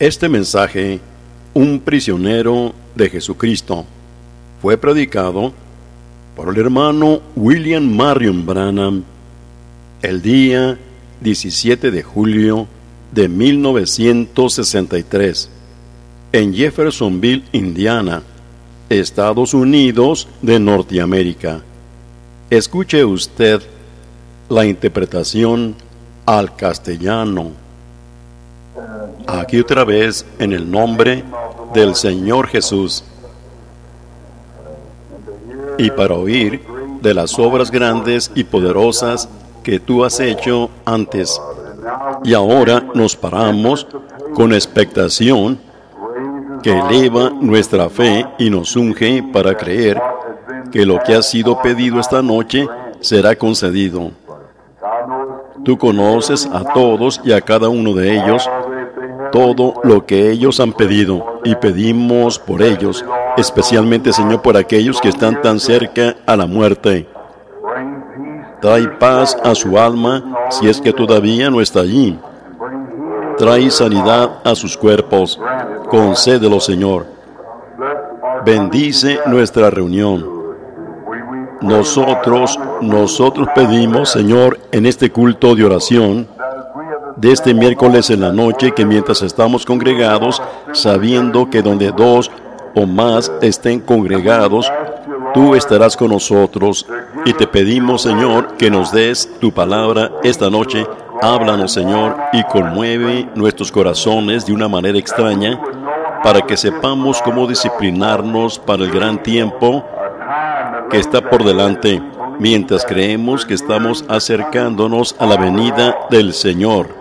Este mensaje, un prisionero de Jesucristo, fue predicado por el hermano William Marion Branham el día 17 de julio de 1963 en Jeffersonville, Indiana, Estados Unidos de Norteamérica. Escuche usted la interpretación al castellano. Aquí otra vez, en el nombre del Señor Jesús, y para oír de las obras grandes y poderosas que tú has hecho antes. Y ahora nos paramos con expectación que eleva nuestra fe y nos unge para creer que lo que ha sido pedido esta noche será concedido. Tú conoces a todos y a cada uno de ellos, todo lo que ellos han pedido, y pedimos por ellos, especialmente, Señor, por aquellos que están tan cerca a la muerte. Trae paz a su alma, si es que todavía no está allí. Trae sanidad a sus cuerpos. Concédelo, Señor. Bendice nuestra reunión. Nosotros pedimos, Señor, en este culto de oración, de este miércoles en la noche, que mientras estamos congregados, sabiendo que donde dos o más estén congregados, tú estarás con nosotros. Y te pedimos, Señor, que nos des tu palabra esta noche. Háblanos, Señor, y conmueve nuestros corazones de una manera extraña, para que sepamos cómo disciplinarnos para el gran tiempo que está por delante, mientras creemos que estamos acercándonos a la venida del Señor.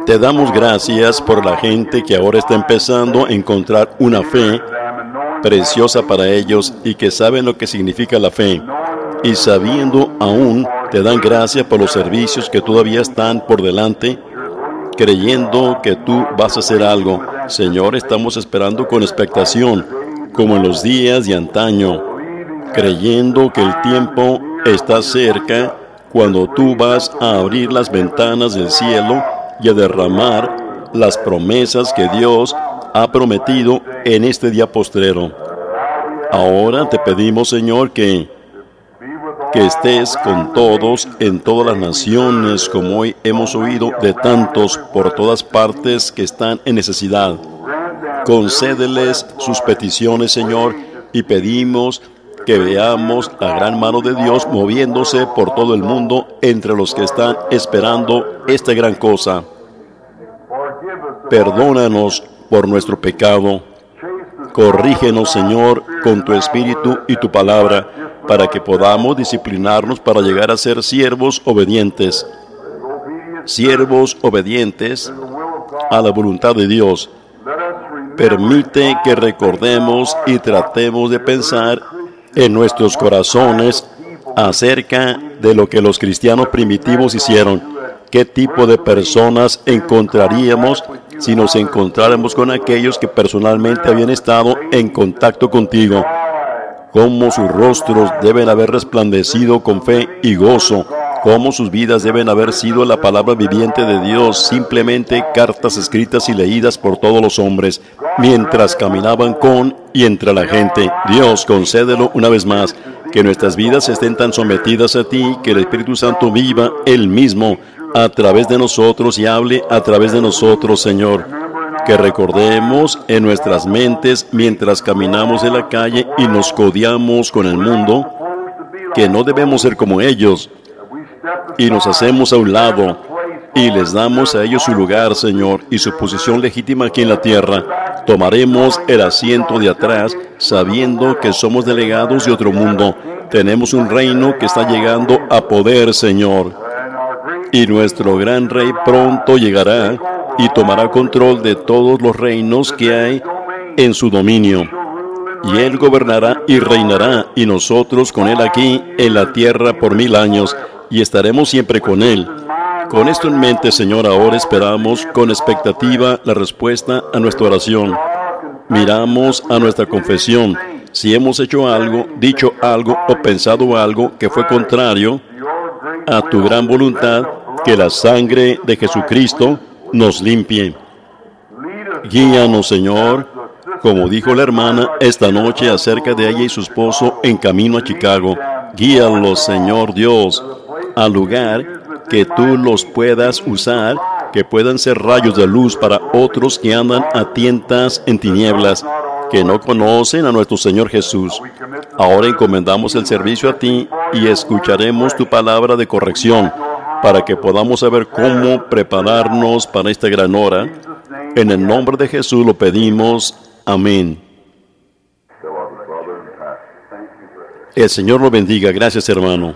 Te damos gracias por la gente que ahora está empezando a encontrar una fe preciosa para ellos y que saben lo que significa la fe. Y sabiendo aún, te dan gracias por los servicios que todavía están por delante, creyendo que tú vas a hacer algo. Señor, estamos esperando con expectación, como en los días de antaño, creyendo que el tiempo está cerca, cuando tú vas a abrir las ventanas del cielo y a derramar las promesas que Dios ha prometido en este día postrero. Ahora te pedimos, Señor, que estés con todos en todas las naciones, como hoy hemos oído de tantos por todas partes que están en necesidad. Concédeles sus peticiones, Señor, y pedimos que veamos la gran mano de Dios moviéndose por todo el mundo entre los que están esperando esta gran cosa. Perdónanos por nuestro pecado. Corrígenos, Señor, con tu Espíritu y tu palabra, para que podamos disciplinarnos para llegar a ser siervos obedientes. Siervos obedientes a la voluntad de Dios. Permite que recordemos y tratemos de pensar en nuestros corazones acerca de lo que los cristianos primitivos hicieron. ¿Qué tipo de personas encontraríamos si nos encontráramos con aquellos que personalmente habían estado en contacto contigo? Cómo sus rostros deben haber resplandecido con fe y gozo, cómo sus vidas deben haber sido la palabra viviente de Dios, simplemente cartas escritas y leídas por todos los hombres, mientras caminaban con y entre la gente. Dios, concédelo una vez más, que nuestras vidas estén tan sometidas a ti, que el Espíritu Santo viva Él mismo a través de nosotros y hable a través de nosotros, Señor. Que recordemos en nuestras mentes, mientras caminamos en la calle y nos codeamos con el mundo, que no debemos ser como ellos, y nos hacemos a un lado, y les damos a ellos su lugar, Señor, y su posición legítima aquí en la tierra. Tomaremos el asiento de atrás, sabiendo que somos delegados de otro mundo. Tenemos un reino que está llegando a poder, Señor. Y nuestro gran Rey pronto llegará y tomará control de todos los reinos que hay en su dominio. Y Él gobernará y reinará, y nosotros con Él aquí en la tierra por 1000 años, y estaremos siempre con Él. Con esto en mente, Señor, ahora esperamos con expectativa la respuesta a nuestra oración. Miramos a nuestra confesión. Si hemos hecho algo, dicho algo o pensado algo que fue contrario a tu gran voluntad, que la sangre de Jesucristo nos limpie. Guíanos, Señor, como dijo la hermana esta noche acerca de ella y su esposo en camino a Chicago. Guíalos, Señor Dios, al lugar que tú los puedas usar, que puedan ser rayos de luz para otros que andan a tientas en tinieblas, que no conocen a nuestro Señor Jesús. Ahora encomendamos el servicio a ti y escucharemos tu palabra de corrección para que podamos saber cómo prepararnos para esta gran hora. En el nombre de Jesús lo pedimos. Amén. El Señor lo bendiga. Gracias, hermano.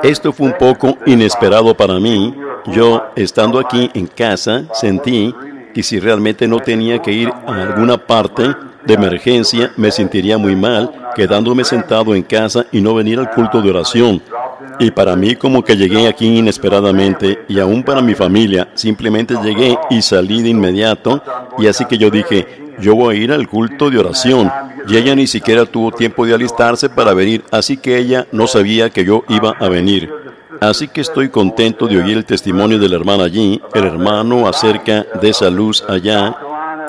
Esto fue un poco inesperado para mí. Yo, estando aquí en casa, sentí que si realmente no tenía que ir a alguna parte de emergencia, me sentiría muy mal quedándome sentado en casa y no venir al culto de oración. Y para mí como que llegué aquí inesperadamente, y aún para mi familia, simplemente llegué y salí de inmediato, y así que yo dije, yo voy a ir al culto de oración. Y ella ni siquiera tuvo tiempo de alistarse para venir, así que ella no sabía que yo iba a venir. Así que estoy contento de oír el testimonio de la hermana allí, el hermano acerca de esa luz allá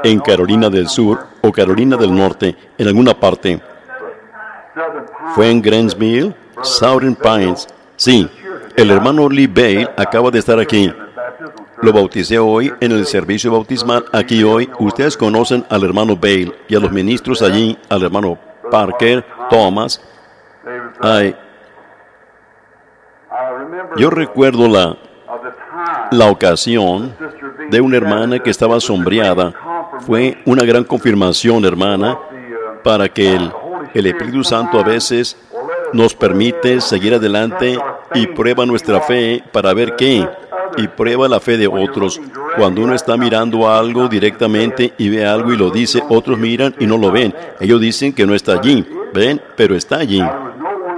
en Carolina del Sur o Carolina del Norte, en alguna parte. ¿Fue en Grantsville? Southern Pines. Sí, el hermano Lee Bale acaba de estar aquí. Lo bauticé hoy en el servicio bautismal aquí hoy. Ustedes conocen al hermano Bale y a los ministros allí, al hermano Parker, Thomas. Yo recuerdo la ocasión de una hermana que estaba sombreada. Fue una gran confirmación, hermana, para que el Espíritu Santo a veces nos permite seguir adelante y prueba nuestra fe para ver qué, y prueba la fe de otros. Cuando uno está mirando algo directamente y ve algo y lo dice, otros miran y no lo ven. Ellos dicen que no está allí, ¿ven? Pero está allí.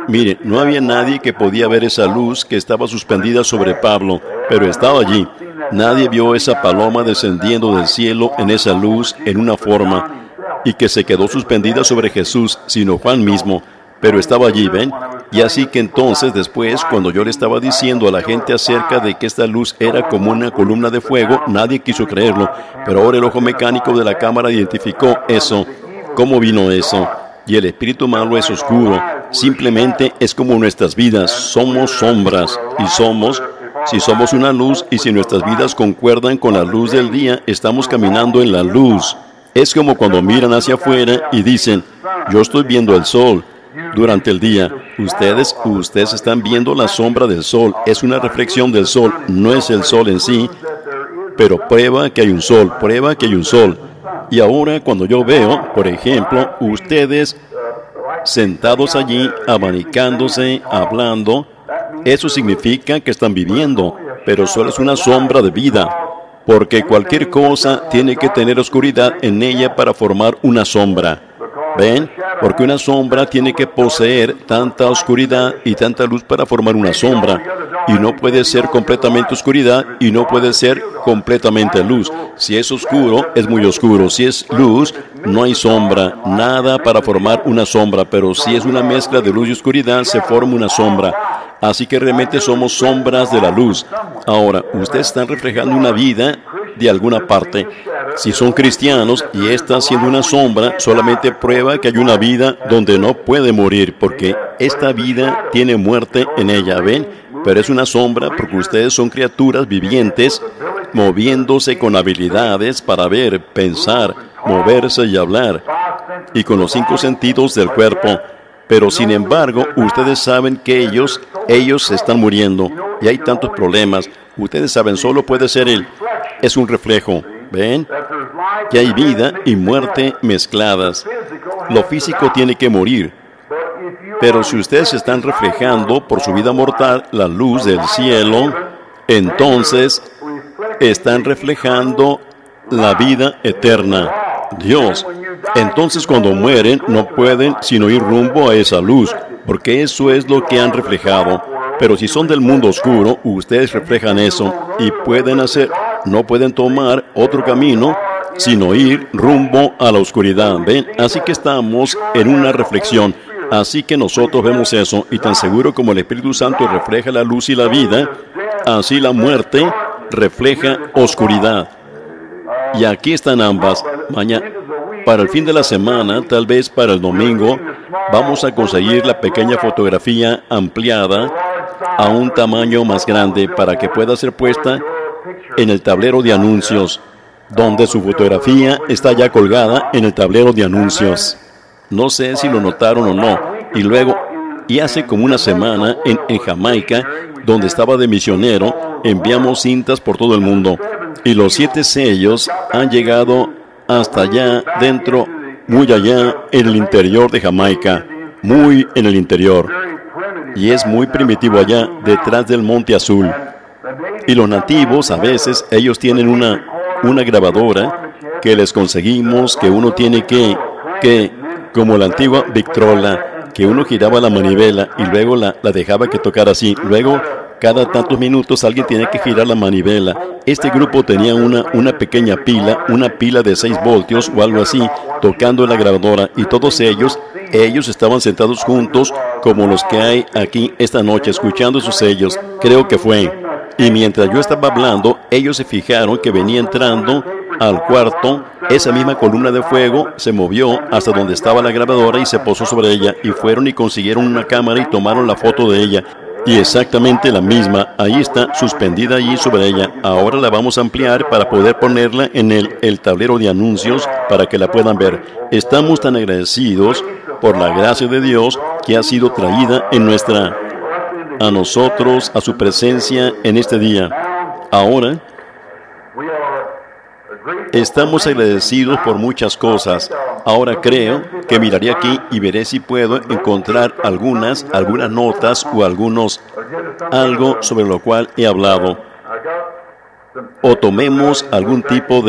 Miren, no había nadie que podía ver esa luz que estaba suspendida sobre Pablo, pero estaba allí. Nadie vio esa paloma descendiendo del cielo en esa luz en una forma y que se quedó suspendida sobre Jesús, sino Juan mismo. Pero estaba allí, ¿ven? Y así que entonces después, cuando yo le estaba diciendo a la gente acerca de que esta luz era como una columna de fuego, nadie quiso creerlo. Pero ahora el ojo mecánico de la cámara identificó eso. ¿Cómo vino eso? Y el espíritu malo es oscuro. Simplemente es como nuestras vidas. Somos sombras. Y si somos una luz y si nuestras vidas concuerdan con la luz del día, estamos caminando en la luz. Es como cuando miran hacia afuera y dicen, yo estoy viendo el sol. Durante el día, ustedes están viendo la sombra del sol. Es una reflexión del sol, no es el sol en sí, pero prueba que hay un sol, prueba que hay un sol. Y ahora cuando yo veo, por ejemplo, ustedes sentados allí, abanicándose, hablando, eso significa que están viviendo, pero solo es una sombra de vida, porque cualquier cosa tiene que tener oscuridad en ella para formar una sombra. ¿Ven? Porque una sombra tiene que poseer tanta oscuridad y tanta luz para formar una sombra. Y no puede ser completamente oscuridad y no puede ser completamente luz. Si es oscuro, es muy oscuro. Si es luz, no hay sombra. Nada para formar una sombra. Pero si es una mezcla de luz y oscuridad, se forma una sombra. Así que realmente somos sombras de la luz. Ahora, ustedes están reflejando una vida de alguna parte. Si son cristianos y está siendo una sombra, solamente prueba que hay una vida donde no puede morir, porque esta vida tiene muerte en ella, ¿ven? Pero es una sombra porque ustedes son criaturas vivientes, moviéndose con habilidades para ver, pensar, moverse y hablar, y con los 5 sentidos del cuerpo. Pero sin embargo, ustedes saben que ellos están muriendo, y hay tantos problemas. Ustedes saben, solo puede ser Él. Es un reflejo, ¿ven? Que hay vida y muerte mezcladas. Lo físico tiene que morir. Pero si ustedes están reflejando por su vida mortal la luz del cielo, entonces están reflejando la vida eterna, Dios. Entonces cuando mueren no pueden sino ir rumbo a esa luz, porque eso es lo que han reflejado. Pero si son del mundo oscuro, ustedes reflejan eso y no pueden tomar otro camino sino ir rumbo a la oscuridad. ¿Ven? Así que estamos en una reflexión. Así que nosotros vemos eso, y tan seguro como el Espíritu Santo refleja la luz y la vida, así la muerte refleja oscuridad. Y aquí están ambas. Para el fin de la semana, tal vez para el domingo, vamos a conseguir la pequeña fotografía ampliada a un tamaño más grande para que pueda ser puesta en el tablero de anuncios, donde su fotografía está ya colgada en el tablero de anuncios. No sé si lo notaron o no. Y hace como una semana en Jamaica, donde estaba de misionero, enviamos cintas por todo el mundo. Y los 7 sellos han llegado hasta allá dentro, muy allá en el interior de Jamaica, muy en el interior. Y es muy primitivo allá, detrás del Monte Azul. Y los nativos, a veces, ellos tienen una grabadora que les conseguimos, que uno tiene que como la antigua Victrola, que uno giraba la manivela y luego la dejaba que tocara así. Luego, cada tantos minutos alguien tiene que girar la manivela. Este grupo tenía una pequeña pila, una pila de 6 voltios o algo así, tocando en la grabadora. Y todos ellos estaban sentados juntos, como los que hay aquí esta noche, escuchando sus sellos. Creo que fue. Y mientras yo estaba hablando, ellos se fijaron que venía entrando al cuarto. Esa misma columna de fuego se movió hasta donde estaba la grabadora y se posó sobre ella. Y fueron y consiguieron una cámara y tomaron la foto de ella. Y exactamente la misma, ahí está, suspendida allí sobre ella. Ahora la vamos a ampliar para poder ponerla en el tablero de anuncios para que la puedan ver. Estamos tan agradecidos por la gracia de Dios que ha sido traída a nosotros, a su presencia en este día. Ahora, estamos agradecidos por muchas cosas. Ahora creo que miraré aquí y veré si puedo encontrar algunas notas o algo sobre lo cual he hablado. O tomemos algún tipo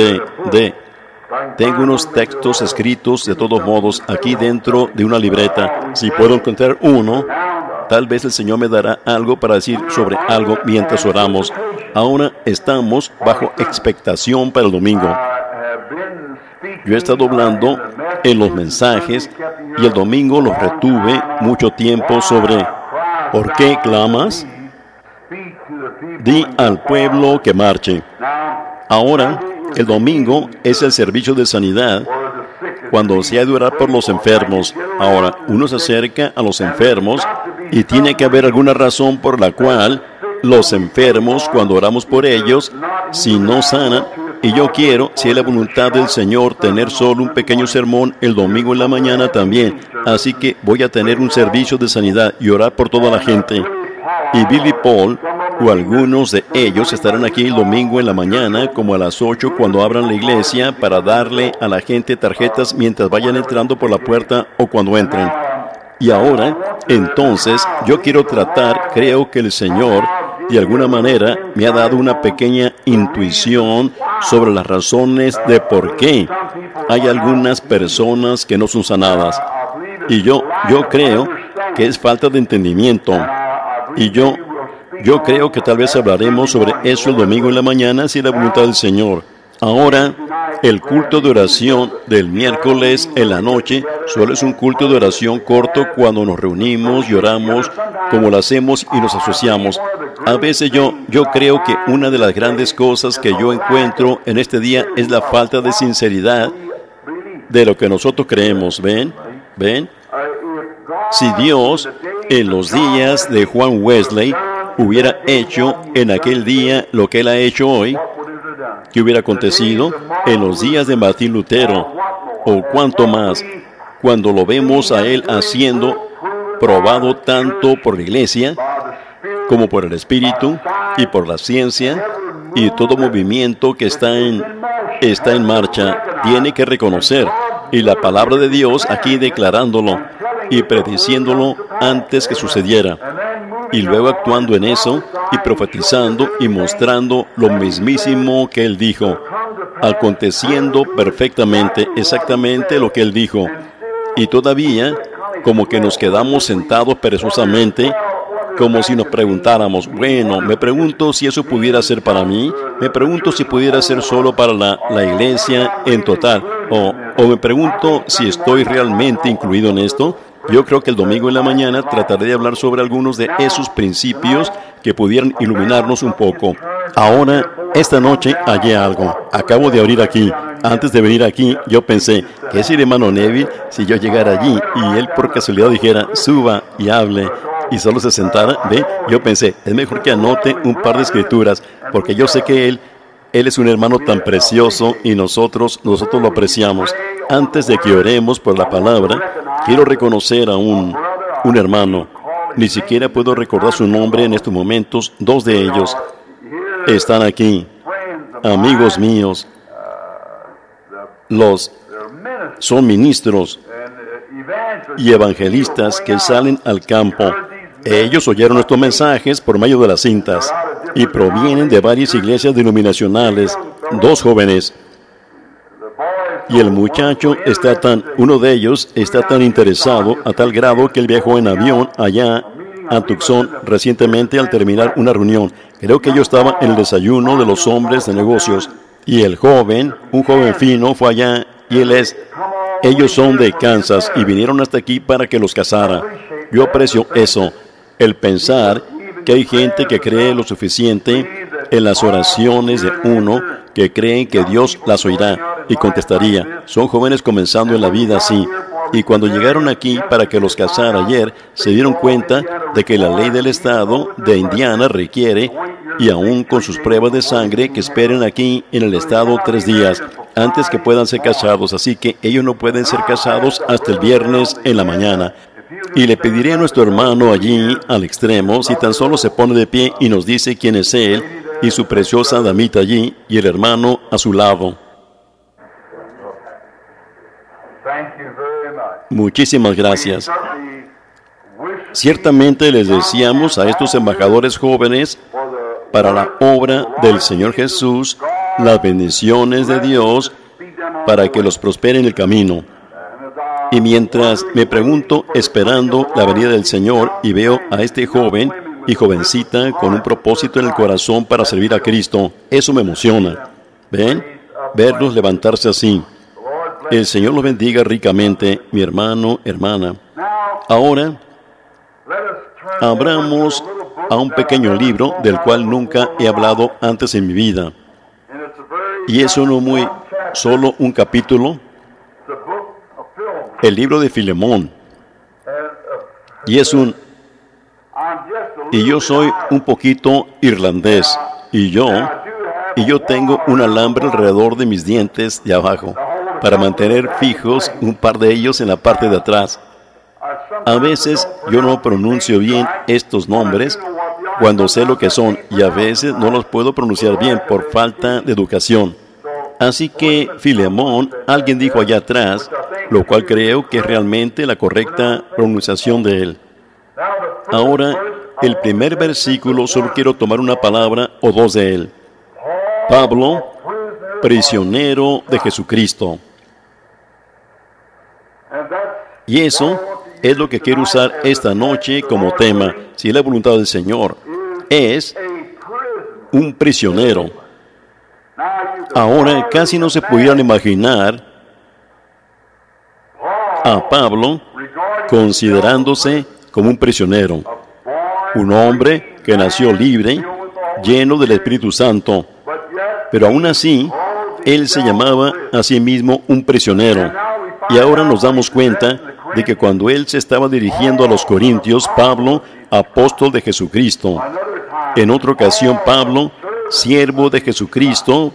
tengo unos textos escritos de todos modos aquí dentro de una libreta. Si puedo encontrar uno, tal vez el Señor me dará algo para decir sobre algo mientras oramos. Ahora estamos bajo expectación para el domingo. Yo he estado hablando en los mensajes y el domingo los retuve mucho tiempo sobre ¿por qué clamas? Di al pueblo que marche. Ahora, el domingo es el servicio de sanidad cuando se ha de orar por los enfermos. Ahora, uno se acerca a los enfermos y tiene que haber alguna razón por la cual los enfermos, cuando oramos por ellos, si no sanan. Y yo quiero, si es la voluntad del Señor, tener solo un pequeño sermón el domingo en la mañana también. Así que voy a tener un servicio de sanidad y orar por toda la gente. Y Billy Paul o algunos de ellos estarán aquí el domingo en la mañana, como a las 8 cuando abran la iglesia, para darle a la gente tarjetas mientras vayan entrando por la puerta o cuando entren. Y ahora, entonces, yo quiero creo que el Señor, de alguna manera, me ha dado una pequeña intuición sobre las razones de por qué hay algunas personas que no son sanadas. Y yo creo que es falta de entendimiento. Y yo creo que tal vez hablaremos sobre eso el domingo en la mañana, si es la voluntad del Señor. Ahora, el culto de oración del miércoles en la noche solo es un culto de oración corto cuando nos reunimos y oramos como lo hacemos y nos asociamos. A veces yo creo que una de las grandes cosas que yo encuentro en este día es la falta de sinceridad de lo que nosotros creemos. ¿Ven? Si Dios en los días de Juan Wesley hubiera hecho en aquel día lo que Él ha hecho hoy, ¿qué hubiera acontecido en los días de Martín Lutero? O cuánto más, cuando lo vemos a Él haciendo, probado tanto por la iglesia, como por el Espíritu, y por la ciencia, y todo movimiento que está en marcha, tiene que reconocer, y la palabra de Dios aquí declarándolo, y prediciéndolo antes que sucediera, y luego actuando en eso, y profetizando y mostrando lo mismísimo que Él dijo, aconteciendo perfectamente, exactamente lo que Él dijo. Y todavía, como que nos quedamos sentados perezosamente, como si nos preguntáramos, bueno, me pregunto si eso pudiera ser para mí, me pregunto si pudiera ser solo para la iglesia en total, o me pregunto si estoy realmente incluido en esto. Yo creo que el domingo en la mañana trataré de hablar sobre algunos de esos principios que pudieran iluminarnos un poco. Ahora, Esta noche hallé algo. Acabo de oír aquí. Antes de venir aquí, yo pensé, ¿qué es el hermano Neville si yo llegara allí y él por casualidad dijera, suba y hable, y solo se sentara? ¿Ve? Yo pensé, es mejor que anote un par de escrituras, porque yo sé que él es un hermano tan precioso y nosotros lo apreciamos. Antes de que oremos por la palabra, quiero reconocer a un hermano. Ni siquiera puedo recordar su nombre en estos momentos. Dos de ellos están aquí, amigos míos. Son ministros y evangelistas que salen al campo. Ellos oyeron estos mensajes por medio de las cintas y provienen de varias iglesias denominacionales. Dos jóvenes. Y el muchacho uno de ellos está tan interesado a tal grado que él viajó en avión allá a Tucson recientemente al terminar una reunión. Creo que yo estaba en el desayuno de los hombres de negocios. Y el joven, un joven fino, fue allá y ellos son de Kansas y vinieron hasta aquí para que los casara. Yo aprecio eso, el pensar que hay gente que cree lo suficiente en las oraciones de uno, que creen que Dios las oirá y contestaría. Son jóvenes comenzando en la vida así. Y cuando llegaron aquí para que los casara ayer, se dieron cuenta de que la ley del estado de Indiana requiere, y aún con sus pruebas de sangre, que esperen aquí en el estado 3 días antes que puedan ser casados. Así que ellos no pueden ser casados hasta el viernes en la mañana. Y le pediré a nuestro hermano allí al extremo, si tan solo se pone de pie y nos dice quién es él y su preciosa damita allí y el hermano a su lado. Muchísimas gracias. Ciertamente les deseamos a estos embajadores jóvenes para la obra del Señor Jesús las bendiciones de Dios para que los prospere en el camino. Y mientras me pregunto, esperando la venida del Señor, y veo a este joven y jovencita con un propósito en el corazón para servir a Cristo, eso me emociona. ¿Ven? Verlos levantarse así. El Señor los bendiga ricamente, mi hermano, hermana. Ahora, abramos a un pequeño libro del cual nunca he hablado antes en mi vida. Y es solo un capítulo. El libro de Filemón. Y yo soy un poquito irlandés. Y yo tengo un alambre alrededor de mis dientes de abajo para mantener fijos un par de ellos en la parte de atrás. A veces yo no pronuncio bien estos nombres cuando sé lo que son, y a veces no los puedo pronunciar bien por falta de educación. Así que Filemón, alguien dijo allá atrás, lo cual creo que es realmente la correcta pronunciación de él. Ahora, el primer versículo, solo quiero tomar una palabra o dos de él. Pablo, prisionero de Jesucristo. Y eso es lo que quiero usar esta noche como tema, si es la voluntad del Señor. Es un prisionero. Ahora, casi no se pudieran imaginar a Pablo considerándose como un prisionero. Un hombre que nació libre, lleno del Espíritu Santo. Pero aún así, él se llamaba a sí mismo un prisionero. Y ahora nos damos cuenta de que cuando él se estaba dirigiendo a los Corintios, Pablo, apóstol de Jesucristo. En otra ocasión, Pablo, siervo de Jesucristo,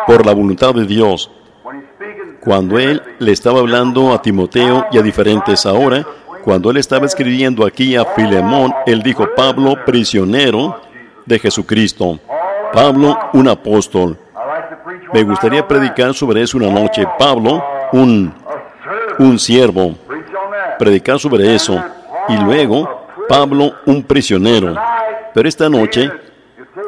por la voluntad de Dios. Cuando él le estaba hablando a Timoteo y a diferentes ahora, cuando él estaba escribiendo aquí a Filemón, él dijo, Pablo, prisionero de Jesucristo. Pablo, un apóstol. Me gustaría predicar sobre eso una noche. Pablo, un siervo. Predicar sobre eso. Y luego, Pablo, un prisionero. Pero esta noche,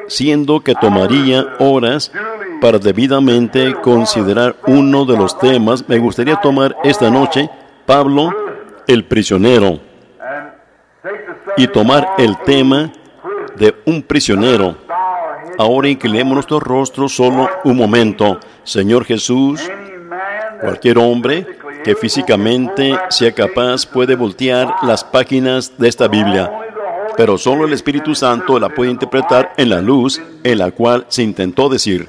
siendo que tomaría horas para debidamente considerar uno de los temas, me gustaría tomar esta noche, Pablo, el prisionero, y tomar el tema de un prisionero. Ahora inclinemos nuestros rostros solo un momento. Señor Jesús, cualquier hombre que físicamente sea capaz puede voltear las páginas de esta Biblia. pero solo el Espíritu Santo la puede interpretar en la luz en la cual se intentó decir.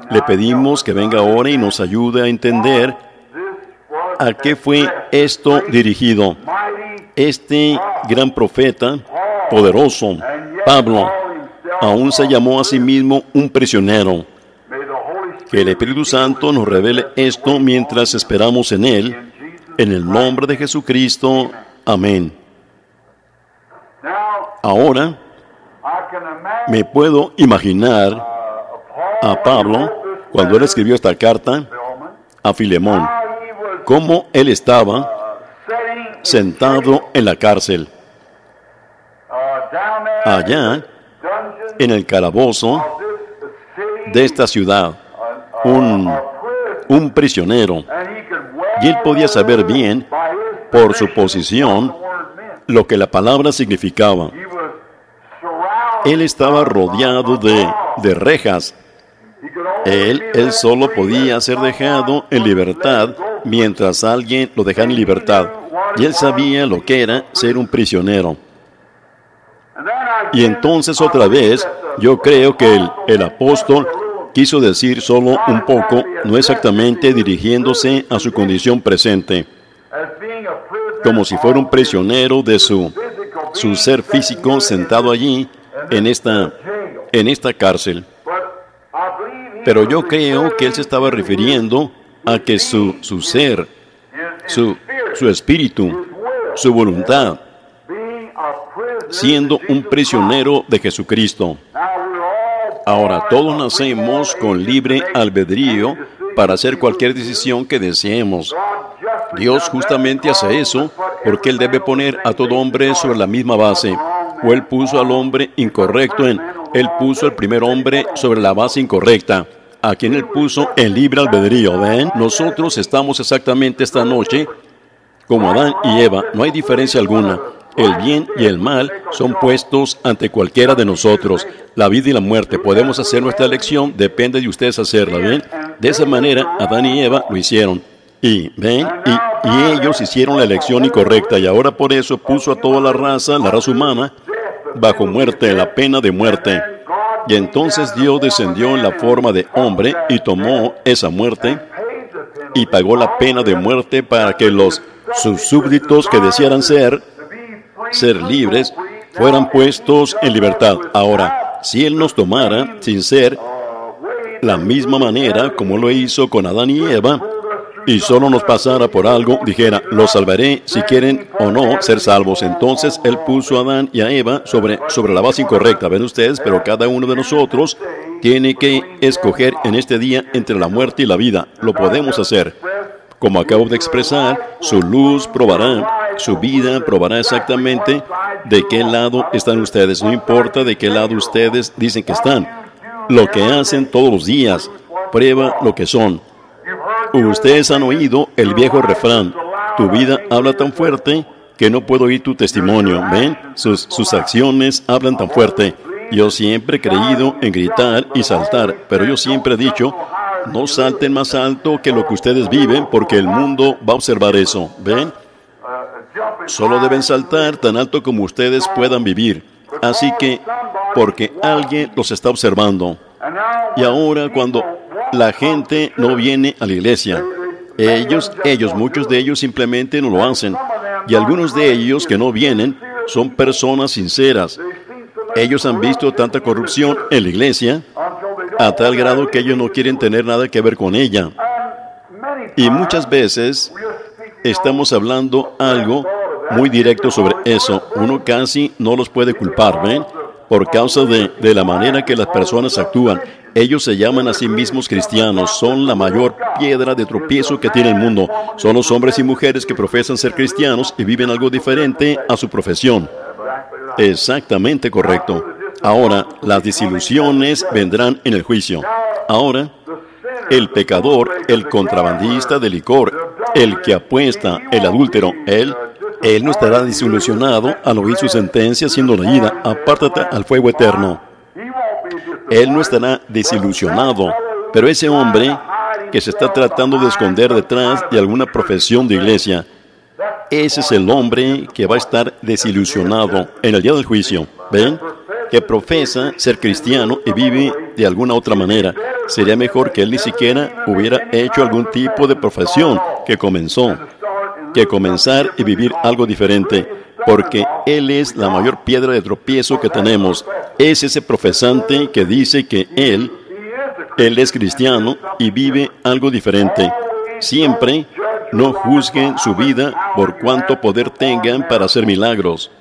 Le pedimos que venga ahora y nos ayude a entender a qué fue esto dirigido. Este gran profeta, poderoso, Pablo, aún se llamó a sí mismo un prisionero. Que el Espíritu Santo nos revele esto mientras esperamos en Él, en el nombre de Jesucristo. Amén. Ahora, me puedo imaginar a Pablo, cuando él escribió esta carta a Filemón, cómo él estaba sentado en la cárcel, allá en el calabozo de esta ciudad, un prisionero, y él podía saber bien, por su posición, lo que la palabra significaba. Él estaba rodeado de rejas. Él solo podía ser dejado en libertad mientras alguien lo dejara en libertad. Y él sabía lo que era ser un prisionero. Y entonces otra vez, yo creo que el apóstol quiso decir solo un poco, no exactamente dirigiéndose a su condición presente, como si fuera un prisionero de su ser físico sentado allí en esta cárcel. Pero yo creo que él se estaba refiriendo a que su ser, su espíritu, su voluntad, siendo un prisionero de Jesucristo. Ahora, todos nacemos con libre albedrío para hacer cualquier decisión que deseemos. Dios justamente hace eso porque Él debe poner a todo hombre sobre la misma base. O Él puso al hombre incorrecto Él puso al primer hombre sobre la base incorrecta, a quien Él puso en libre albedrío. ¿Ven? Nosotros estamos exactamente esta noche como Adán y Eva. No hay diferencia alguna. El bien y el mal son puestos ante cualquiera de nosotros. La vida y la muerte. Podemos hacer nuestra elección, depende de ustedes hacerla. ¿Ven? De esa manera, Adán y Eva lo hicieron. Y ellos hicieron la elección incorrecta. Y ahora por eso puso a toda la raza humana, bajo muerte, la pena de muerte. Y entonces Dios descendió en la forma de hombre y tomó esa muerte y pagó la pena de muerte para que sus súbditos que desearan ser libres fueran puestos en libertad. Ahora, si Él nos tomara sin ser la misma manera como lo hizo con Adán y Eva, y solo nos pasara por algo, dijera, los salvaré si quieren o no ser salvos. Entonces Él puso a Adán y a Eva sobre la base incorrecta, ven ustedes, pero cada uno de nosotros tiene que escoger en este día entre la muerte y la vida. Lo podemos hacer. Como acabo de expresar, su luz probará, su vida probará exactamente de qué lado están ustedes. No importa de qué lado ustedes dicen que están. Lo que hacen todos los días prueba lo que son. Ustedes han oído el viejo refrán, tu vida habla tan fuerte que no puedo oír tu testimonio. ¿Ven? Sus acciones hablan tan fuerte. Yo siempre he creído en gritar y saltar, pero yo siempre he dicho, no salten más alto que lo que ustedes viven, porque el mundo va a observar eso. ¿Ven? Solo deben saltar tan alto como ustedes puedan vivir. Así que, porque alguien los está observando. Y ahora cuando la gente no viene a la iglesia, muchos de ellos simplemente no lo hacen. Y algunos de ellos que no vienen son personas sinceras. Ellos han visto tanta corrupción en la iglesia a tal grado que ellos no quieren tener nada que ver con ella. Y muchas veces estamos hablando algo muy directo sobre eso. Uno casi no los puede culpar, ¿ven? Por causa de la manera que las personas actúan. Ellos se llaman a sí mismos cristianos. Son la mayor piedra de tropiezo que tiene el mundo. Son los hombres y mujeres que profesan ser cristianos y viven algo diferente a su profesión. Exactamente correcto. Ahora, las desilusiones vendrán en el juicio. Ahora, el pecador, el contrabandista de licor, el que apuesta, el adúltero, él no estará desilusionado al oír su sentencia siendo leída, apártate al fuego eterno. Él no estará desilusionado, pero ese hombre que se está tratando de esconder detrás de alguna profesión de iglesia, ese es el hombre que va a estar desilusionado en el día del juicio. ¿Ven? Que profesa ser cristiano y vive de alguna otra manera. Sería mejor que él ni siquiera hubiera hecho algún tipo de profesión que comenzar y vivir algo diferente, porque él es la mayor piedra de tropiezo que tenemos. Es ese profesante que dice que él es cristiano y vive algo diferente. Siempre no juzguen su vida por cuánto poder tengan para hacer milagros.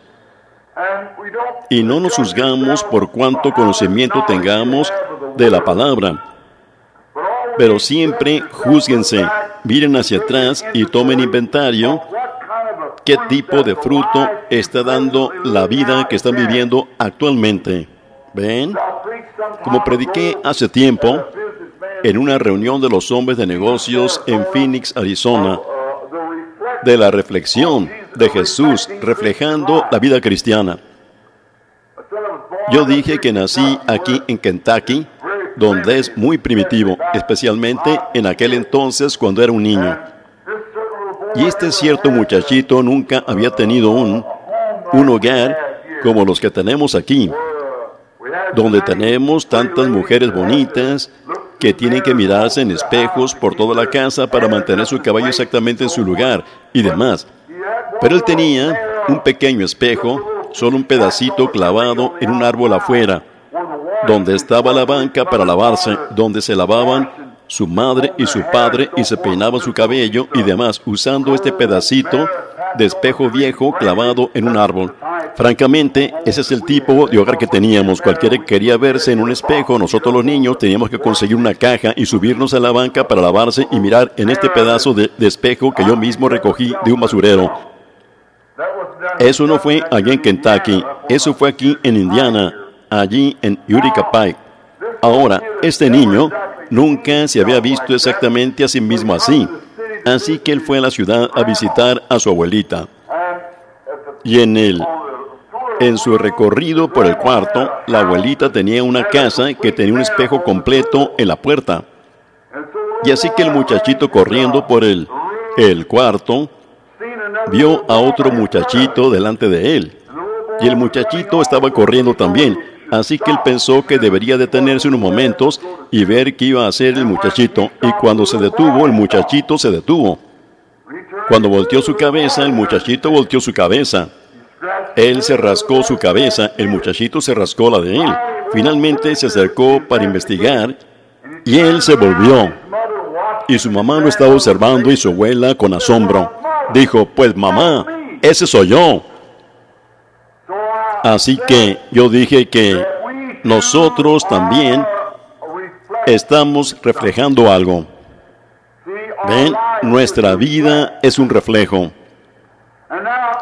Y no nos juzgamos por cuánto conocimiento tengamos de la palabra. Pero siempre júzguense, miren hacia atrás y tomen inventario qué tipo de fruto está dando la vida que están viviendo actualmente. ¿Ven? Como prediqué hace tiempo en una reunión de los hombres de negocios en Phoenix, Arizona, de la reflexión de Jesús reflejando la vida cristiana. Yo dije que nací aquí en Kentucky, donde es muy primitivo, especialmente en aquel entonces cuando era un niño. Y este cierto muchachito nunca había tenido un hogar como los que tenemos aquí, donde tenemos tantas mujeres bonitas que tienen que mirarse en espejos por toda la casa para mantener su cabello exactamente en su lugar y demás. Pero él tenía un pequeño espejo, solo un pedacito clavado en un árbol afuera, donde estaba la banca para lavarse, donde se lavaban su madre y su padre y se peinaban su cabello y demás, usando este pedacito de espejo viejo clavado en un árbol. Francamente, ese es el tipo de hogar que teníamos. Cualquiera que quería verse en un espejo, nosotros los niños teníamos que conseguir una caja y subirnos a la banca para lavarse y mirar en este pedazo de espejo que yo mismo recogí de un basurero. Eso no fue allá en Kentucky, eso fue aquí en Indiana, allí en Eureka Pike. Ahora, este niño nunca se había visto exactamente a sí mismo así, así que él fue a la ciudad a visitar a su abuelita. Y en su recorrido por el cuarto, la abuelita tenía una casa que tenía un espejo completo en la puerta. Y así que el muchachito corriendo por el cuarto, vio a otro muchachito delante de él. Y el muchachito estaba corriendo también. Así que él pensó que debería detenerse unos momentos y ver qué iba a hacer el muchachito. Y cuando se detuvo, el muchachito se detuvo. Cuando volteó su cabeza, el muchachito volteó su cabeza. Él se rascó su cabeza, el muchachito se rascó la de él. Finalmente se acercó para investigar y él se volvió. Y su mamá lo estaba observando y su abuela con asombro. Dijo, pues mamá, ese soy yo. Así que yo dije que nosotros también estamos reflejando algo. ¿Ven? Nuestra vida es un reflejo.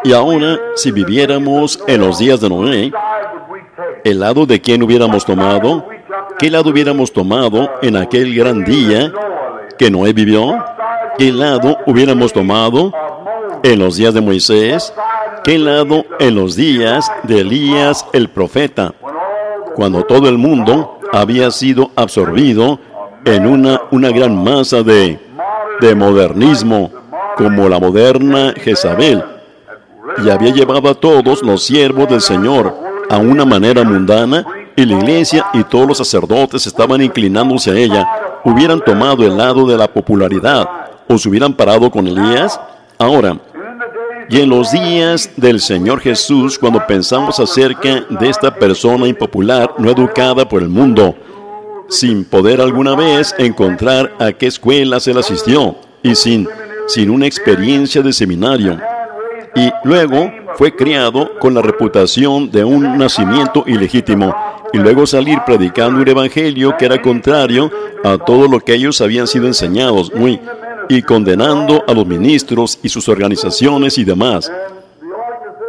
Y ahora, si viviéramos en los días de Noé, ¿el lado de quién hubiéramos tomado? ¿Qué lado hubiéramos tomado en aquel gran día que Noé vivió? ¿Qué lado hubiéramos tomado en los días de Moisés? ¿Qué lado en los días de Elías el profeta? Cuando todo el mundo había sido absorbido en una gran masa de modernismo, como la moderna Jezabel, y había llevado a todos los siervos del Señor a una manera mundana, y la iglesia y todos los sacerdotes estaban inclinándose a ella. ¿Hubieran tomado el lado de la popularidad o se hubieran parado con Elías? Ahora, y en los días del Señor Jesús, cuando pensamos acerca de esta persona impopular, no educada por el mundo, sin poder alguna vez encontrar a qué escuelas él asistió, y sin una experiencia de seminario, y luego fue criado con la reputación de un nacimiento ilegítimo, y luego salir predicando un evangelio que era contrario a todo lo que ellos habían sido enseñados, y condenando a los ministros y sus organizaciones y demás.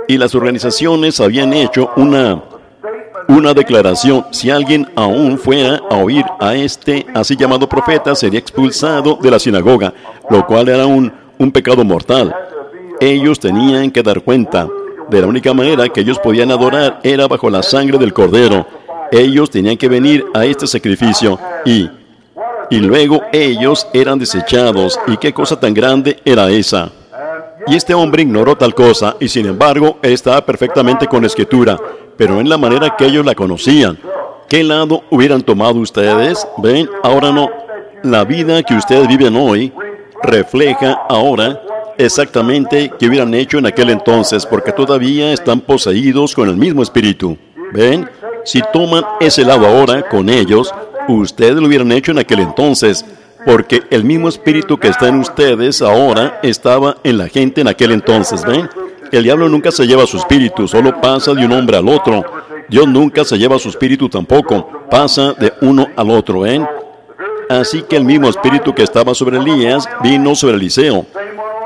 Y las organizaciones habían hecho una declaración: si alguien aún fuera a oír a este así llamado profeta, sería expulsado de la sinagoga, lo cual era un pecado mortal. Ellos tenían que dar cuenta de la única manera que ellos podían adorar era bajo la sangre del Cordero. Ellos tenían que venir a este sacrificio y luego ellos eran desechados. ¿Y qué cosa tan grande era esa? Y este hombre ignoró tal cosa, y sin embargo, él estaba perfectamente con la Escritura, pero no en la manera que ellos la conocían. ¿Qué lado hubieran tomado ustedes? ¿Ven? Ahora no. La vida que ustedes viven hoy refleja ahora exactamente qué hubieran hecho en aquel entonces, porque todavía están poseídos con el mismo espíritu. ¿Ven? Si toman ese lado ahora con ellos, ustedes lo hubieran hecho en aquel entonces, porque el mismo espíritu que está en ustedes ahora estaba en la gente en aquel entonces. ¿Ven? El diablo nunca se lleva su espíritu, solo pasa de un hombre al otro. Dios nunca se lleva su espíritu tampoco, pasa de uno al otro. ¿Ven? Así que el mismo espíritu que estaba sobre Elías vino sobre Eliseo,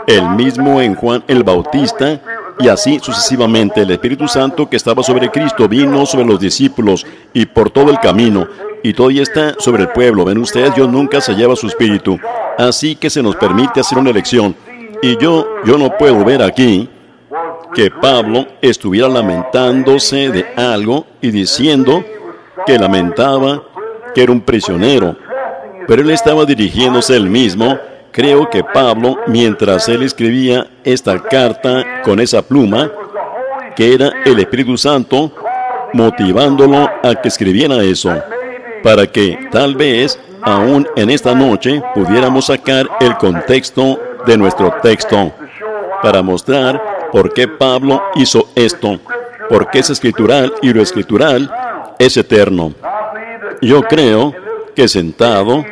el mismo en Juan el Bautista, y así sucesivamente. El Espíritu Santo que estaba sobre Cristo vino sobre los discípulos y por todo el camino, y todavía está sobre el pueblo. Ven ustedes, Dios nunca se lleva su espíritu, así que se nos permite hacer una elección. Y yo no puedo ver aquí que Pablo estuviera lamentándose de algo y diciendo que lamentaba que era un prisionero. Pero él estaba dirigiéndose él mismo. Creo que Pablo, mientras él escribía esta carta con esa pluma, que era el Espíritu Santo, motivándolo a que escribiera eso, para que tal vez, aún en esta noche, pudiéramos sacar el contexto de nuestro texto, para mostrar por qué Pablo hizo esto, porque es escritural y lo escritural es eterno. Yo creo que sentado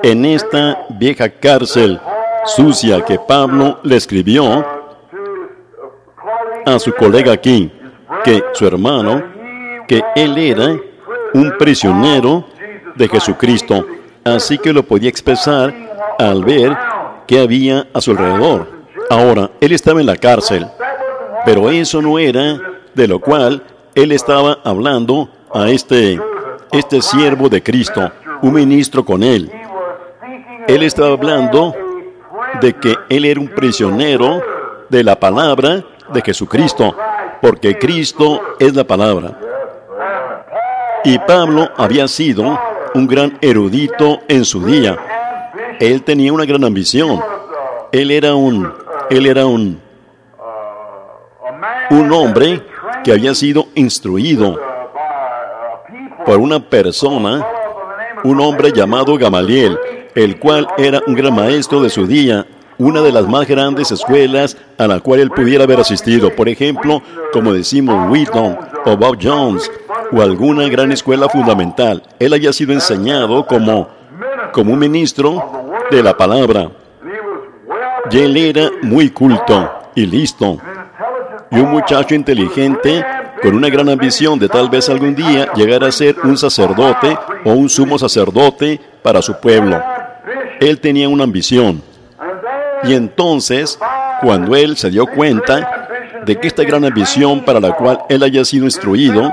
en esta vieja cárcel sucia que Pablo le escribió a su colega aquí, que su hermano, que él era un prisionero de Jesucristo, así que lo podía expresar al ver qué había a su alrededor. Ahora, él estaba en la cárcel, pero eso no era de lo cual él estaba hablando a este siervo de Cristo, un ministro con él. Él estaba hablando de que él era un prisionero de la palabra de Jesucristo, porque Cristo es la palabra. Y Pablo había sido un gran erudito en su día. Él tenía una gran ambición. Él era un hombre que había sido instruido por una persona, un hombre llamado Gamaliel, el cual era un gran maestro de su día, una de las más grandes escuelas a la cual él pudiera haber asistido. Por ejemplo, como decimos, Wheaton o Bob Jones, o alguna gran escuela fundamental. Él había sido enseñado como un ministro de la palabra. Y él era muy culto y listo. Y un muchacho inteligente con una gran ambición de tal vez algún día llegar a ser un sacerdote o un sumo sacerdote para su pueblo. Él tenía una ambición. Y entonces, cuando él se dio cuenta de que esta gran ambición para la cual él había sido instruido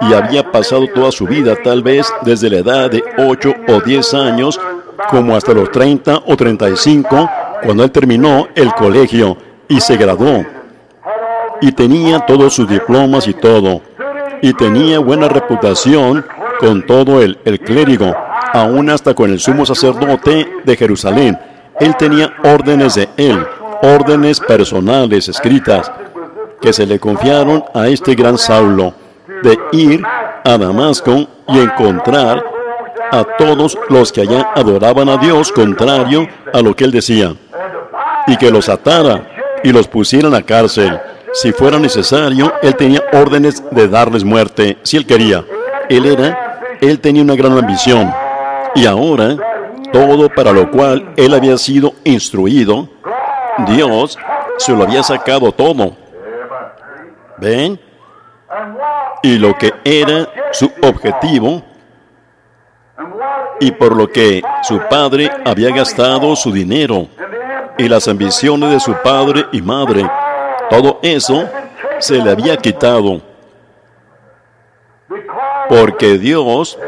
y había pasado toda su vida, tal vez desde la edad de 8 o 10 años, como hasta los 30 o 35, cuando él terminó el colegio y se graduó, y tenía todos sus diplomas y todo, y tenía buena reputación con todo el clérigo, aún hasta con el sumo sacerdote de Jerusalén. Él tenía órdenes de él, órdenes personales escritas, que se le confiaron a este gran Saulo, de ir a Damasco y encontrar a todos los que allá adoraban a Dios, contrario a lo que él decía, y que los atara y los pusiera en la cárcel. Si fuera necesario, él tenía órdenes de darles muerte, si él quería. Él tenía una gran ambición. Y ahora, todo para lo cual él había sido instruido, Dios se lo había sacado todo. ¿Ven? Y lo que era su objetivo, y por lo que su padre había gastado su dinero, y las ambiciones de su padre y madre, todo eso se le había quitado, porque Dios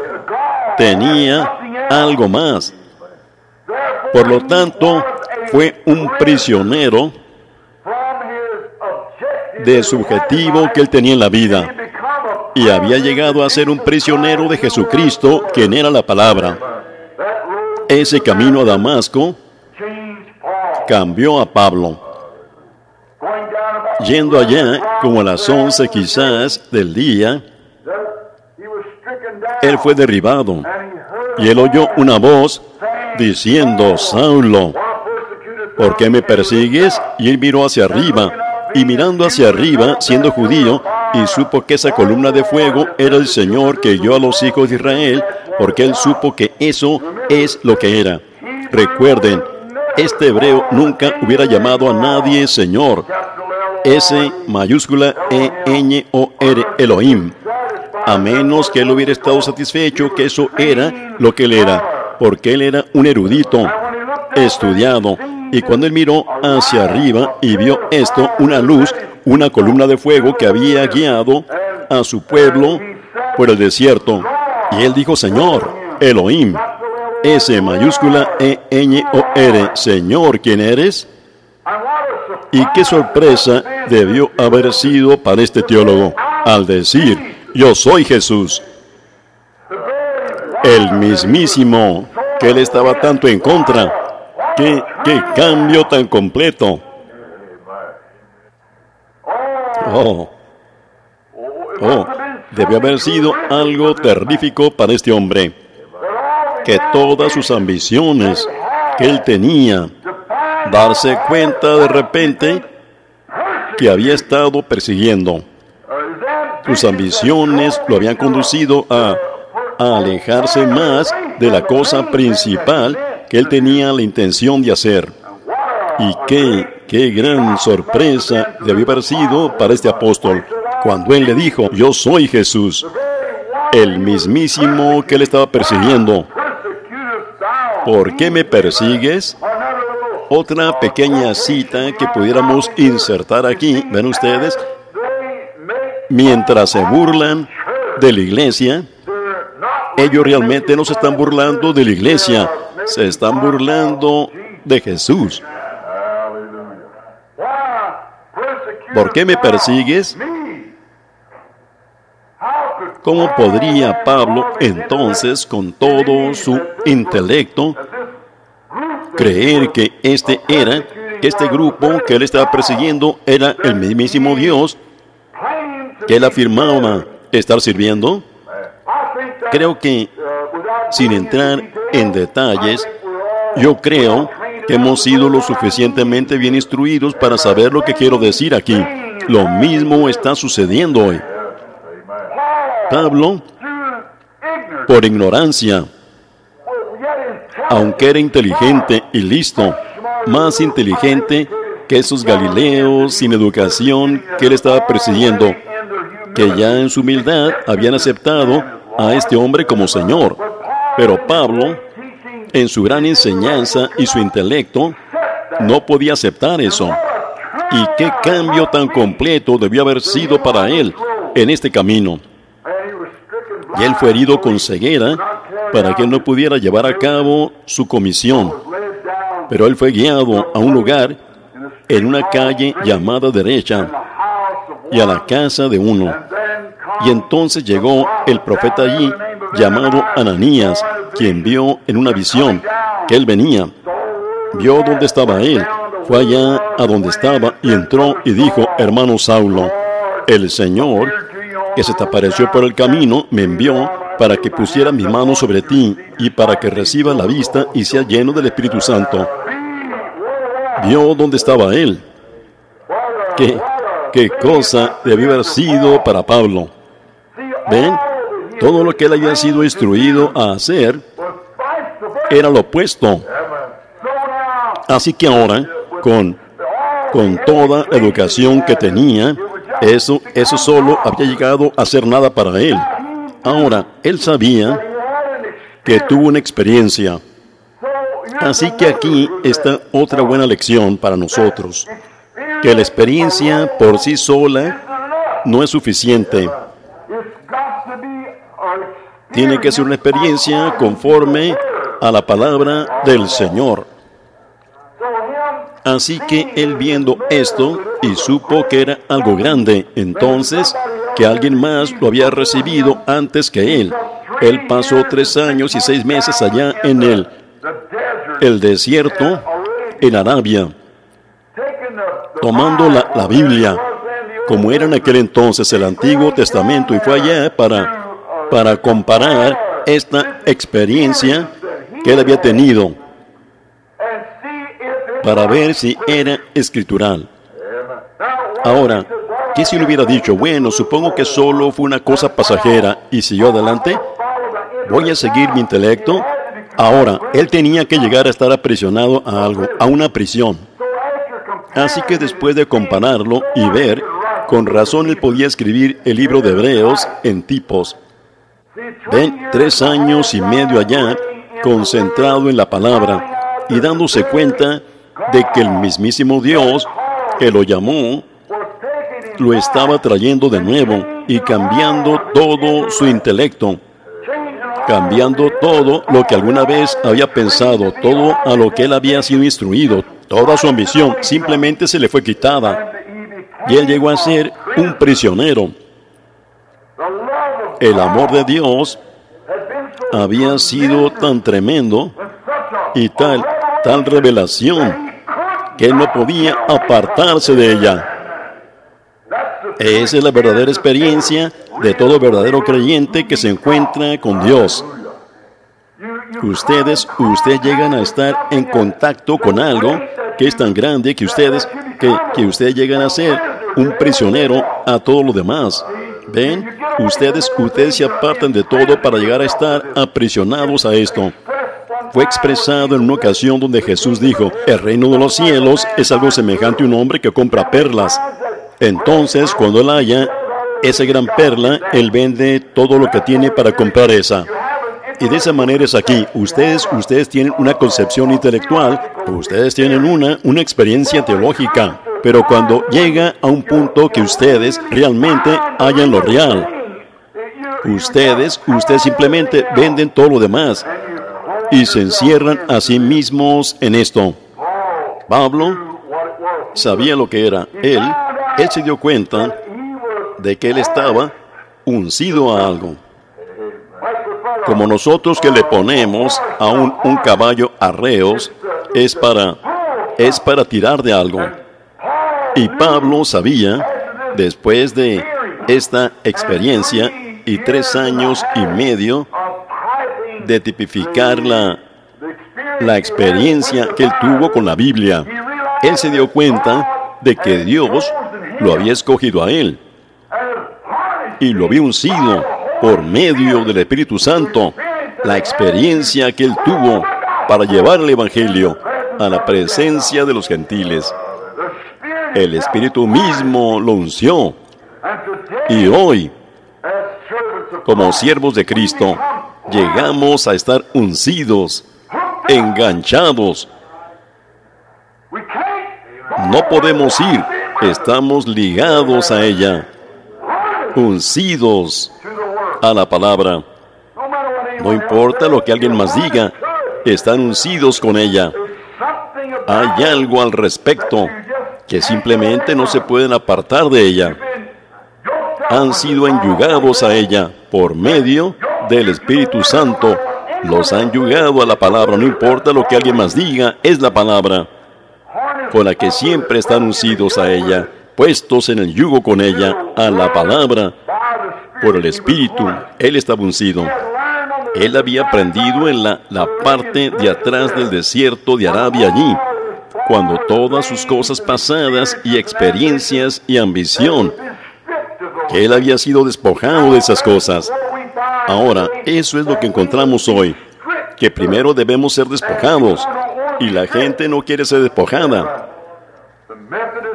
tenía algo más. Por lo tanto, fue un prisionero de su objetivo que él tenía en la vida, y había llegado a ser un prisionero de Jesucristo, quien era la palabra. Ese camino a Damasco cambió a Pablo. yendo allá como a las 11 quizás del día, él fue derribado y él oyó una voz diciendo: Saulo, ¿por qué me persigues? Y él miró hacia arriba, y mirando hacia arriba, siendo judío, y supo que esa columna de fuego era el Señor que guió a los hijos de Israel, porque él supo que eso es lo que era. Recuerden, este hebreo nunca hubiera llamado a nadie Señor. S mayúscula E-Ñ-O-R, Elohim, a menos que él hubiera estado satisfecho que eso era lo que él era, porque él era un erudito, estudiado. Y cuando él miró hacia arriba y vio esto, una luz, una columna de fuego que había guiado a su pueblo por el desierto. Y él dijo: Señor, Elohim, S mayúscula E-Ñ-O-R, Señor, ¿quién eres? Y qué sorpresa debió haber sido para este teólogo al decir: yo soy Jesús. El mismísimo que él estaba tanto en contra. ¡Qué cambio tan completo! Debió haber sido algo terrífico para este hombre, que todas sus ambiciones que él tenía, darse cuenta de repente que había estado persiguiendo. Sus ambiciones lo habían conducido a alejarse más de la cosa principal que él tenía la intención de hacer. Y qué gran sorpresa debió haber sido para este apóstol cuando él le dijo: yo soy Jesús, el mismísimo que él estaba persiguiendo. ¿Por qué me persigues? Otra pequeña cita que pudiéramos insertar aquí, ven ustedes, mientras se burlan de la iglesia, ellos realmente no se están burlando de la iglesia, se están burlando de Jesús. ¿Por qué me persigues? ¿Cómo podría Pablo entonces, con todo su intelecto, creer que este grupo que él estaba persiguiendo era el mismísimo Dios que él afirmaba estar sirviendo? Creo que, sin entrar en detalles, yo creo que hemos sido lo suficientemente bien instruidos para saber lo que quiero decir aquí. Lo mismo está sucediendo hoy. Pablo, por ignorancia, aunque era inteligente y listo, más inteligente que esos galileos sin educación que él estaba persiguiendo, que ya en su humildad habían aceptado a este hombre como Señor. Pero Pablo, en su gran enseñanza y su intelecto, no podía aceptar eso. Y qué cambio tan completo debió haber sido para él en este camino. Y él fue herido con ceguera para que él no pudiera llevar a cabo su comisión. Pero él fue guiado a un lugar en una calle llamada derecha y a la casa de uno. Y entonces llegó el profeta allí, llamado Ananías, quien vio en una visión que él venía. Vio dónde estaba él, fue allá a donde estaba y entró y dijo: hermano Saulo, el Señor, que se te apareció por el camino, me envió para que pusiera mis manos sobre ti y para que recibas la vista y seas lleno del Espíritu Santo. Vio dónde estaba él. ¿Qué cosa debió haber sido para Pablo? ¿Ven? Todo lo que él había sido instruido a hacer era lo opuesto. Así que ahora, con toda la educación que tenía, eso solo había llegado a ser nada para él. Ahora, él sabía que tuvo una experiencia. Así que aquí está otra buena lección para nosotros. Que la experiencia por sí sola no es suficiente. Tiene que ser una experiencia conforme a la palabra del Señor. Así que él, viendo esto y supo que era algo grande, entonces que alguien más lo había recibido antes que él. Él pasó 3 años y 6 meses allá en el desierto, en Arabia, tomando la Biblia como era en aquel entonces el Antiguo Testamento, y fue allá para comparar esta experiencia que él había tenido, para ver si era escritural. Ahora, ¿qué si le hubiera dicho? Bueno, supongo que solo fue una cosa pasajera y siguió adelante. Voy a seguir mi intelecto. Ahora, él tenía que llegar a estar aprisionado a algo, a una prisión. Así que después de compararlo y ver, con razón él podía escribir el libro de Hebreos en tipos. Ven, 3 años y medio allá, concentrado en la palabra y dándose cuenta de que el mismísimo Dios que lo llamó, lo estaba trayendo de nuevo y cambiando todo su intelecto, cambiando todo lo que alguna vez había pensado, todo a lo que él había sido instruido, toda su ambición simplemente se le fue quitada y él llegó a ser un prisionero. El amor de Dios había sido tan tremendo y tal revelación que él no podía apartarse de ella. Esa es la verdadera experiencia de todo verdadero creyente que se encuentra con Dios. Ustedes llegan a estar en contacto con algo que es tan grande que ustedes llegan a ser un prisionero a todo lo demás. ¿Ven? Ustedes se apartan de todo para llegar a estar aprisionados a esto. Fue expresado en una ocasión donde Jesús dijo, el reino de los cielos es algo semejante a un hombre que compra perlas. Entonces, cuando él haya esa gran perla, él vende todo lo que tiene para comprar esa. Y de esa manera es aquí. Ustedes tienen una concepción intelectual, ustedes tienen una experiencia teológica. Pero cuando llega a un punto que ustedes realmente hallan lo real, ustedes simplemente venden todo lo demás y se encierran a sí mismos en esto. Pablo sabía lo que era. Él se dio cuenta de que él estaba uncido a algo. Como nosotros que le ponemos a un caballo arreos, es para tirar de algo. Y Pablo sabía, después de esta experiencia y 3 años y medio de tipificar la experiencia que él tuvo con la Biblia, él se dio cuenta de que Dios lo había escogido a él y lo había uncido por medio del Espíritu Santo, la experiencia que él tuvo para llevar el Evangelio a la presencia de los gentiles. El Espíritu mismo lo unció. Y hoy, como siervos de Cristo, llegamos a estar uncidos, enganchados. No podemos ir, estamos ligados a ella, uncidos a la palabra. No importa lo que alguien más diga, están uncidos con ella. Hay algo al respecto que simplemente no se pueden apartar de ella. Han sido enyugados a ella por medio del Espíritu Santo. Los han yugado a la palabra. No importa lo que alguien más diga, es la palabra con la que siempre están uncidos a ella, puestos en el yugo con ella, a la palabra, por el Espíritu. Él estaba uncido. Él había aprendido en la parte de atrás del desierto de Arabia allí, cuando todas sus cosas pasadas y experiencias y ambición, que él había sido despojado de esas cosas. Ahora, eso es lo que encontramos hoy, que primero debemos ser despojados, y la gente no quiere ser despojada.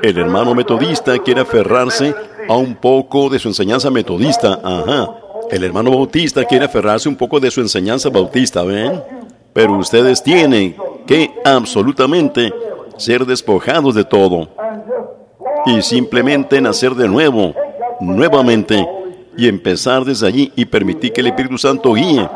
El hermano metodista quiere aferrarse a un poco de su enseñanza metodista. Ajá. El hermano bautista quiere aferrarse un poco de su enseñanza bautista, ¿ven? Pero ustedes tienen que absolutamente ser despojados de todo y simplemente nacer de nuevo, nuevamente, y empezar desde allí y permitir que el Espíritu Santo guíe.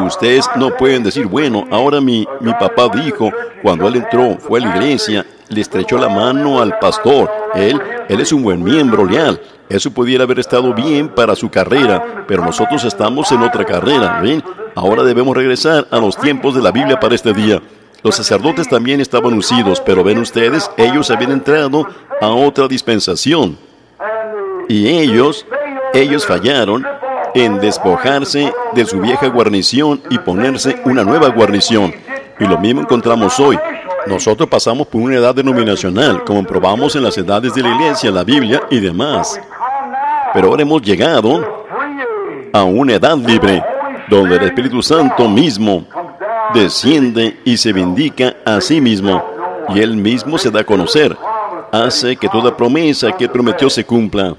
Ustedes no pueden decir, bueno, ahora mi papá dijo, cuando él entró, fue a la iglesia, le estrechó la mano al pastor. Él es un buen miembro leal. Eso pudiera haber estado bien para su carrera, pero nosotros estamos en otra carrera, ¿ven? Ahora debemos regresar a los tiempos de la Biblia para este día. Los sacerdotes también estaban uncidos, pero ven ustedes, ellos habían entrado a otra dispensación. Y ellos fallaron en despojarse de su vieja guarnición y ponerse una nueva guarnición. Y lo mismo encontramos hoy. Nosotros pasamos por una edad denominacional, como probamos en las edades de la iglesia, la Biblia y demás. Pero ahora hemos llegado a una edad libre, donde el Espíritu Santo mismo desciende y se vindica a sí mismo, y Él mismo se da a conocer, hace que toda promesa que Él prometió se cumpla.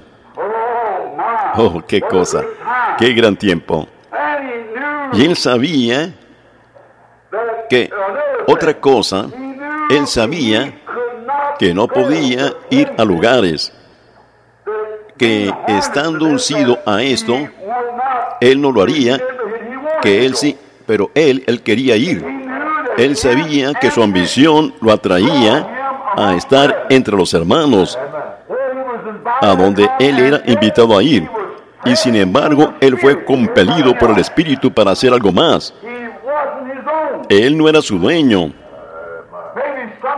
Oh, qué cosa, qué gran tiempo. Y Él sabía que otra cosa, Él sabía que no podía ir a lugares, que estando uncido a esto, Él no lo haría, que Él sí, pero Él quería ir. Él sabía que su ambición lo atraía a estar entre los hermanos, a donde Él era invitado a ir. Y sin embargo, Él fue compelido por el Espíritu para hacer algo más. Él no era su dueño.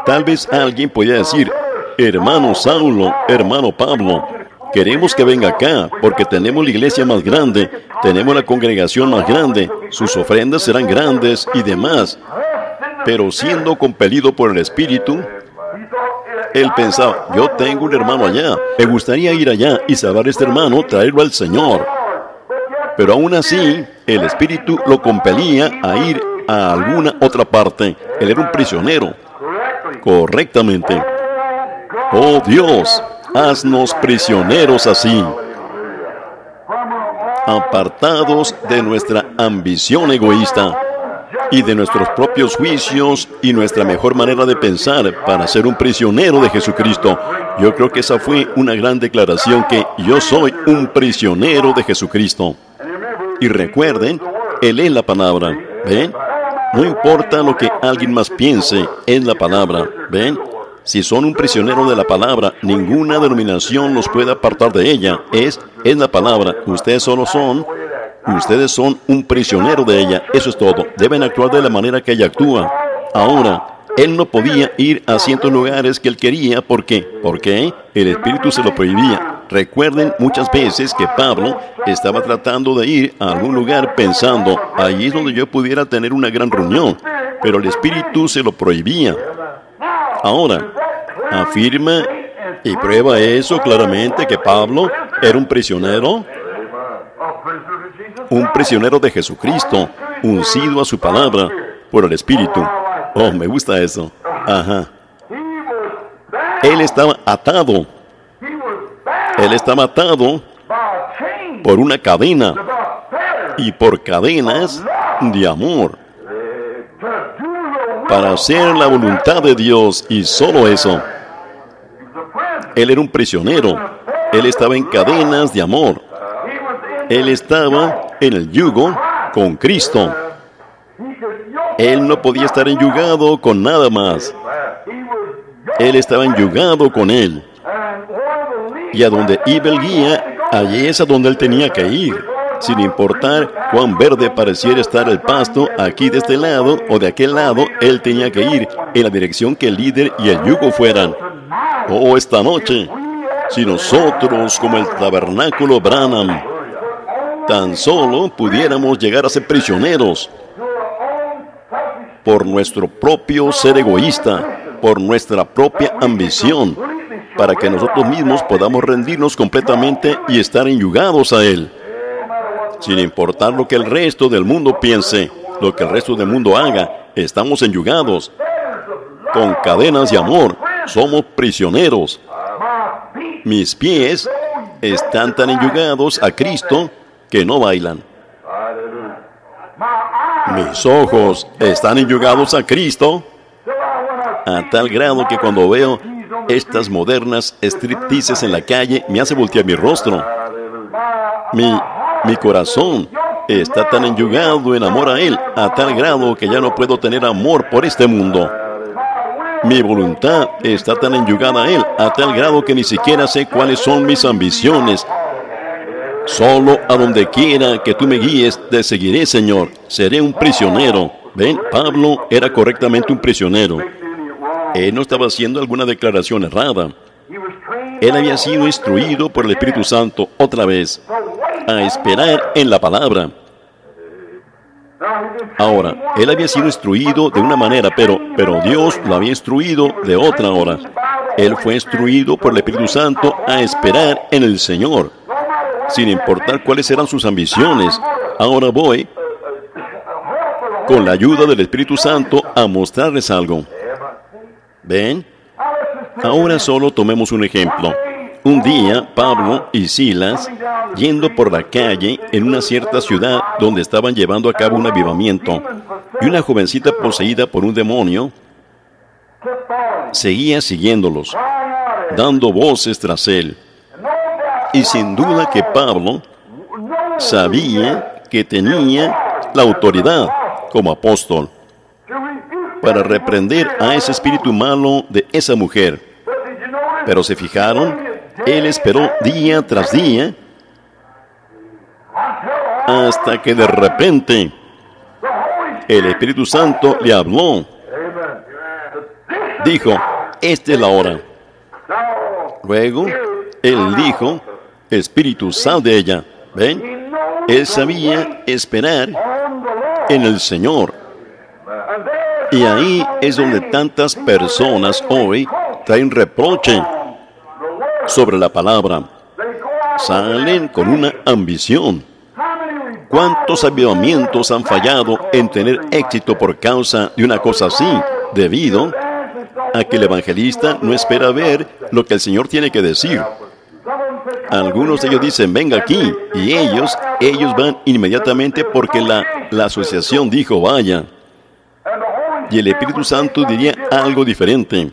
Tal vez alguien podía decir, hermano Saulo, hermano Pablo, queremos que venga acá, porque tenemos la iglesia más grande, tenemos la congregación más grande, sus ofrendas serán grandes y demás. Pero siendo compelido por el Espíritu, él pensaba, yo tengo un hermano allá, me gustaría ir allá y salvar a este hermano, traerlo al Señor. Pero aún así, el Espíritu lo compelía a ir a alguna otra parte. Él era un prisionero. Correctamente. Oh Dios, haznos prisioneros así, apartados de nuestra ambición egoísta y de nuestros propios juicios y nuestra mejor manera de pensar para ser un prisionero de Jesucristo. Yo creo que esa fue una gran declaración, que yo soy un prisionero de Jesucristo. Y recuerden, Él es la palabra, ¿ven? No importa lo que alguien más piense, es la palabra, ¿ven? Si son un prisionero de la palabra, ninguna denominación los puede apartar de ella. Es la palabra. Ustedes son un prisionero de ella. Eso es todo. Deben actuar de la manera que ella actúa. Ahora, Él no podía ir a ciertos lugares que Él quería. ¿Por qué? Porque el Espíritu se lo prohibía. Recuerden muchas veces que Pablo estaba tratando de ir a algún lugar pensando, allí es donde yo pudiera tener una gran reunión. Pero el Espíritu se lo prohibía. Ahora, afirma y prueba eso claramente, que Pablo era un prisionero de Jesucristo, uncido a su palabra por el Espíritu. Oh, me gusta eso. Ajá. Él estaba atado. Él estaba atado por una cadena y por cadenas de amor, para hacer la voluntad de Dios, y solo eso. Él era un prisionero. Él estaba en cadenas de amor. Él estaba en el yugo con Cristo. Él no podía estar enyugado con nada más. Él estaba enyugado con Él. Y a donde iba el guía, allí es a donde Él tenía que ir. Sin importar cuán verde pareciera estar el pasto, aquí de este lado o de aquel lado, Él tenía que ir en la dirección que el líder y el yugo fueran. Oh, esta noche, si nosotros, como el tabernáculo Branham, tan solo pudiéramos llegar a ser prisioneros por nuestro propio ser egoísta, por nuestra propia ambición, para que nosotros mismos podamos rendirnos completamente y estar enyugados a Él. Sin importar lo que el resto del mundo piense, lo que el resto del mundo haga, estamos enyugados con cadenas de amor. Somos prisioneros. Mis pies están tan enyugados a Cristo que no bailan. Mis ojos están enyugados a Cristo a tal grado que cuando veo estas modernas stripteases en la calle me hace voltear mi rostro. Mi corazón está tan enyugado en amor a Él, a tal grado que ya no puedo tener amor por este mundo. Mi voluntad está tan enyugada a Él, a tal grado que ni siquiera sé cuáles son mis ambiciones. Solo a donde quiera que tú me guíes, te seguiré, Señor. Seré un prisionero. ¿Ven? Pablo era correctamente un prisionero. Él no estaba haciendo alguna declaración errada. Él había sido instruido por el Espíritu Santo otra vez a esperar en la palabra. Ahora, él había sido instruido de una manera, pero Dios lo había instruido de otra hora. Él fue instruido por el Espíritu Santo a esperar en el Señor, sin importar cuáles eran sus ambiciones. Ahora voy, con la ayuda del Espíritu Santo, a mostrarles algo. ¿Ven? Ahora solo tomemos un ejemplo. Un día, Pablo y Silas, yendo por la calle en una cierta ciudad donde estaban llevando a cabo un avivamiento, y una jovencita poseída por un demonio seguía siguiéndolos, dando voces tras él. Y sin duda que Pablo sabía que tenía la autoridad como apóstol para reprender a ese espíritu malo de esa mujer. Pero ¿se fijaron? Él esperó día tras día hasta que de repente el Espíritu Santo le habló. Dijo, esta es la hora. Luego, él dijo, Espíritu, sal de ella. ¿Ven? Él sabía esperar en el Señor. Y ahí es donde tantas personas hoy traen reproche sobre la palabra. Salen con una ambición. ¿Cuántos avivamientos han fallado en tener éxito por causa de una cosa así? Debido a que el evangelista no espera ver lo que el Señor tiene que decir. Algunos de ellos dicen, venga aquí, y ellos van inmediatamente porque la asociación dijo, vaya. Y el Espíritu Santo diría algo diferente.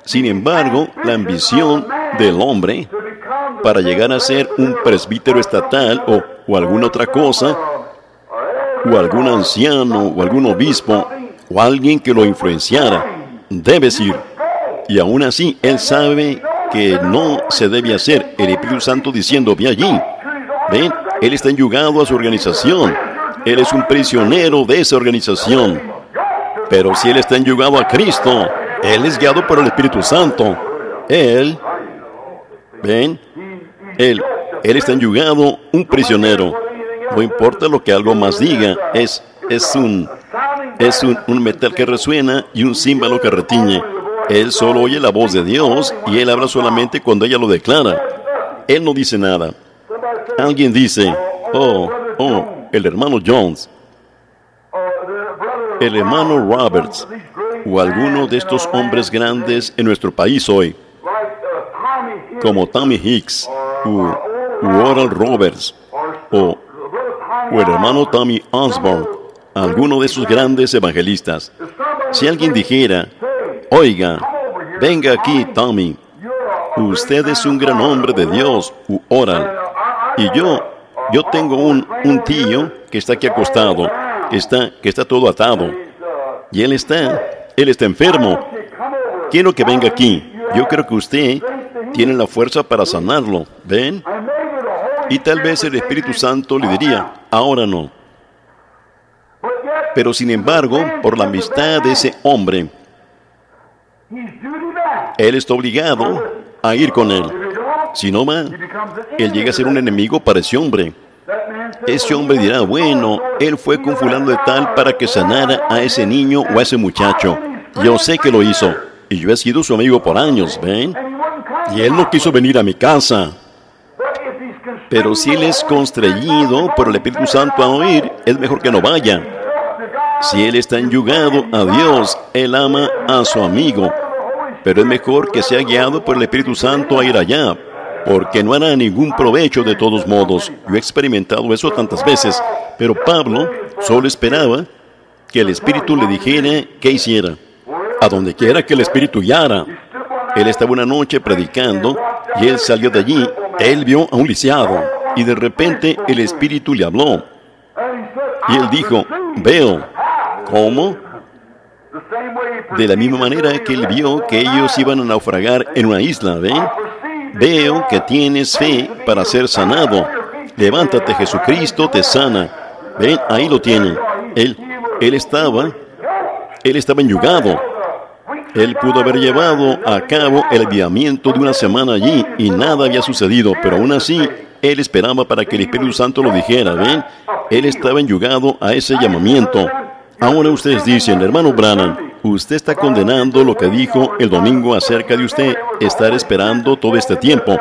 Sin embargo, la ambición del hombre para llegar a ser un presbítero estatal o alguna otra cosa, o algún anciano, o algún obispo, o alguien que lo influenciara, debes ir. Y aún así, él sabe que no se debe hacer. El Espíritu Santo diciendo, ve allí. ¿Ven? Él está enyugado a su organización. Él es un prisionero de esa organización. Pero si él está enyugado a Cristo, él es guiado por el Espíritu Santo. ¿Ven? Él está enyugado, un prisionero. No importa lo que algo más diga, es un metal que resuena y un címbalo que retiñe. Él solo oye la voz de Dios y él habla solamente cuando ella lo declara. Él no dice nada. Alguien dice, el hermano Jones, el hermano Roberts, o alguno de estos hombres grandes en nuestro país hoy, como Tommy Hicks, u Oral Roberts, o el hermano Tommy Osborne, alguno de esos grandes evangelistas. Si alguien dijera, oiga, venga aquí, Tommy, usted es un gran hombre de Dios, u Oral, y yo tengo un tío que está aquí acostado, que está todo atado, y él está enfermo. Quiero que venga aquí. Yo creo que usted tiene la fuerza para sanarlo. ¿Ven? Y tal vez el Espíritu Santo le diría, ahora no. Pero sin embargo, por la amistad de ese hombre, él está obligado a ir con él. Si no va, él llega a ser un enemigo para ese hombre. Ese hombre dirá, bueno, él fue con fulano de tal para que sanara a ese niño o a ese muchacho. Yo sé que lo hizo, y yo he sido su amigo por años, ¿ven? Y él no quiso venir a mi casa. Pero si él es constreñido por el Espíritu Santo a oír, es mejor que no vaya. Si él está enyugado a Dios, él ama a su amigo. Pero es mejor que sea guiado por el Espíritu Santo a ir allá, porque no hará ningún provecho de todos modos. Yo he experimentado eso tantas veces, pero Pablo solo esperaba que el Espíritu le dijera qué hiciera. A donde quiera que el Espíritu guiara. Él estaba una noche predicando y él salió de allí. Él vio a un lisiado y de repente el Espíritu le habló. Y él dijo, veo. ¿Cómo? De la misma manera que él vio que ellos iban a naufragar en una isla, ¿ven? Veo que tienes fe para ser sanado. Levántate, Jesucristo te sana. ¿Ven? Ahí lo tienen. Él estaba enyugado. Él pudo haber llevado a cabo el avivamiento de una semana allí y nada había sucedido, pero aún así, él esperaba para que el Espíritu Santo lo dijera, ¿ven? Él estaba enyugado a ese llamamiento. Ahora ustedes dicen, hermano Branham, usted está condenando lo que dijo el domingo acerca de usted estar esperando todo este tiempo.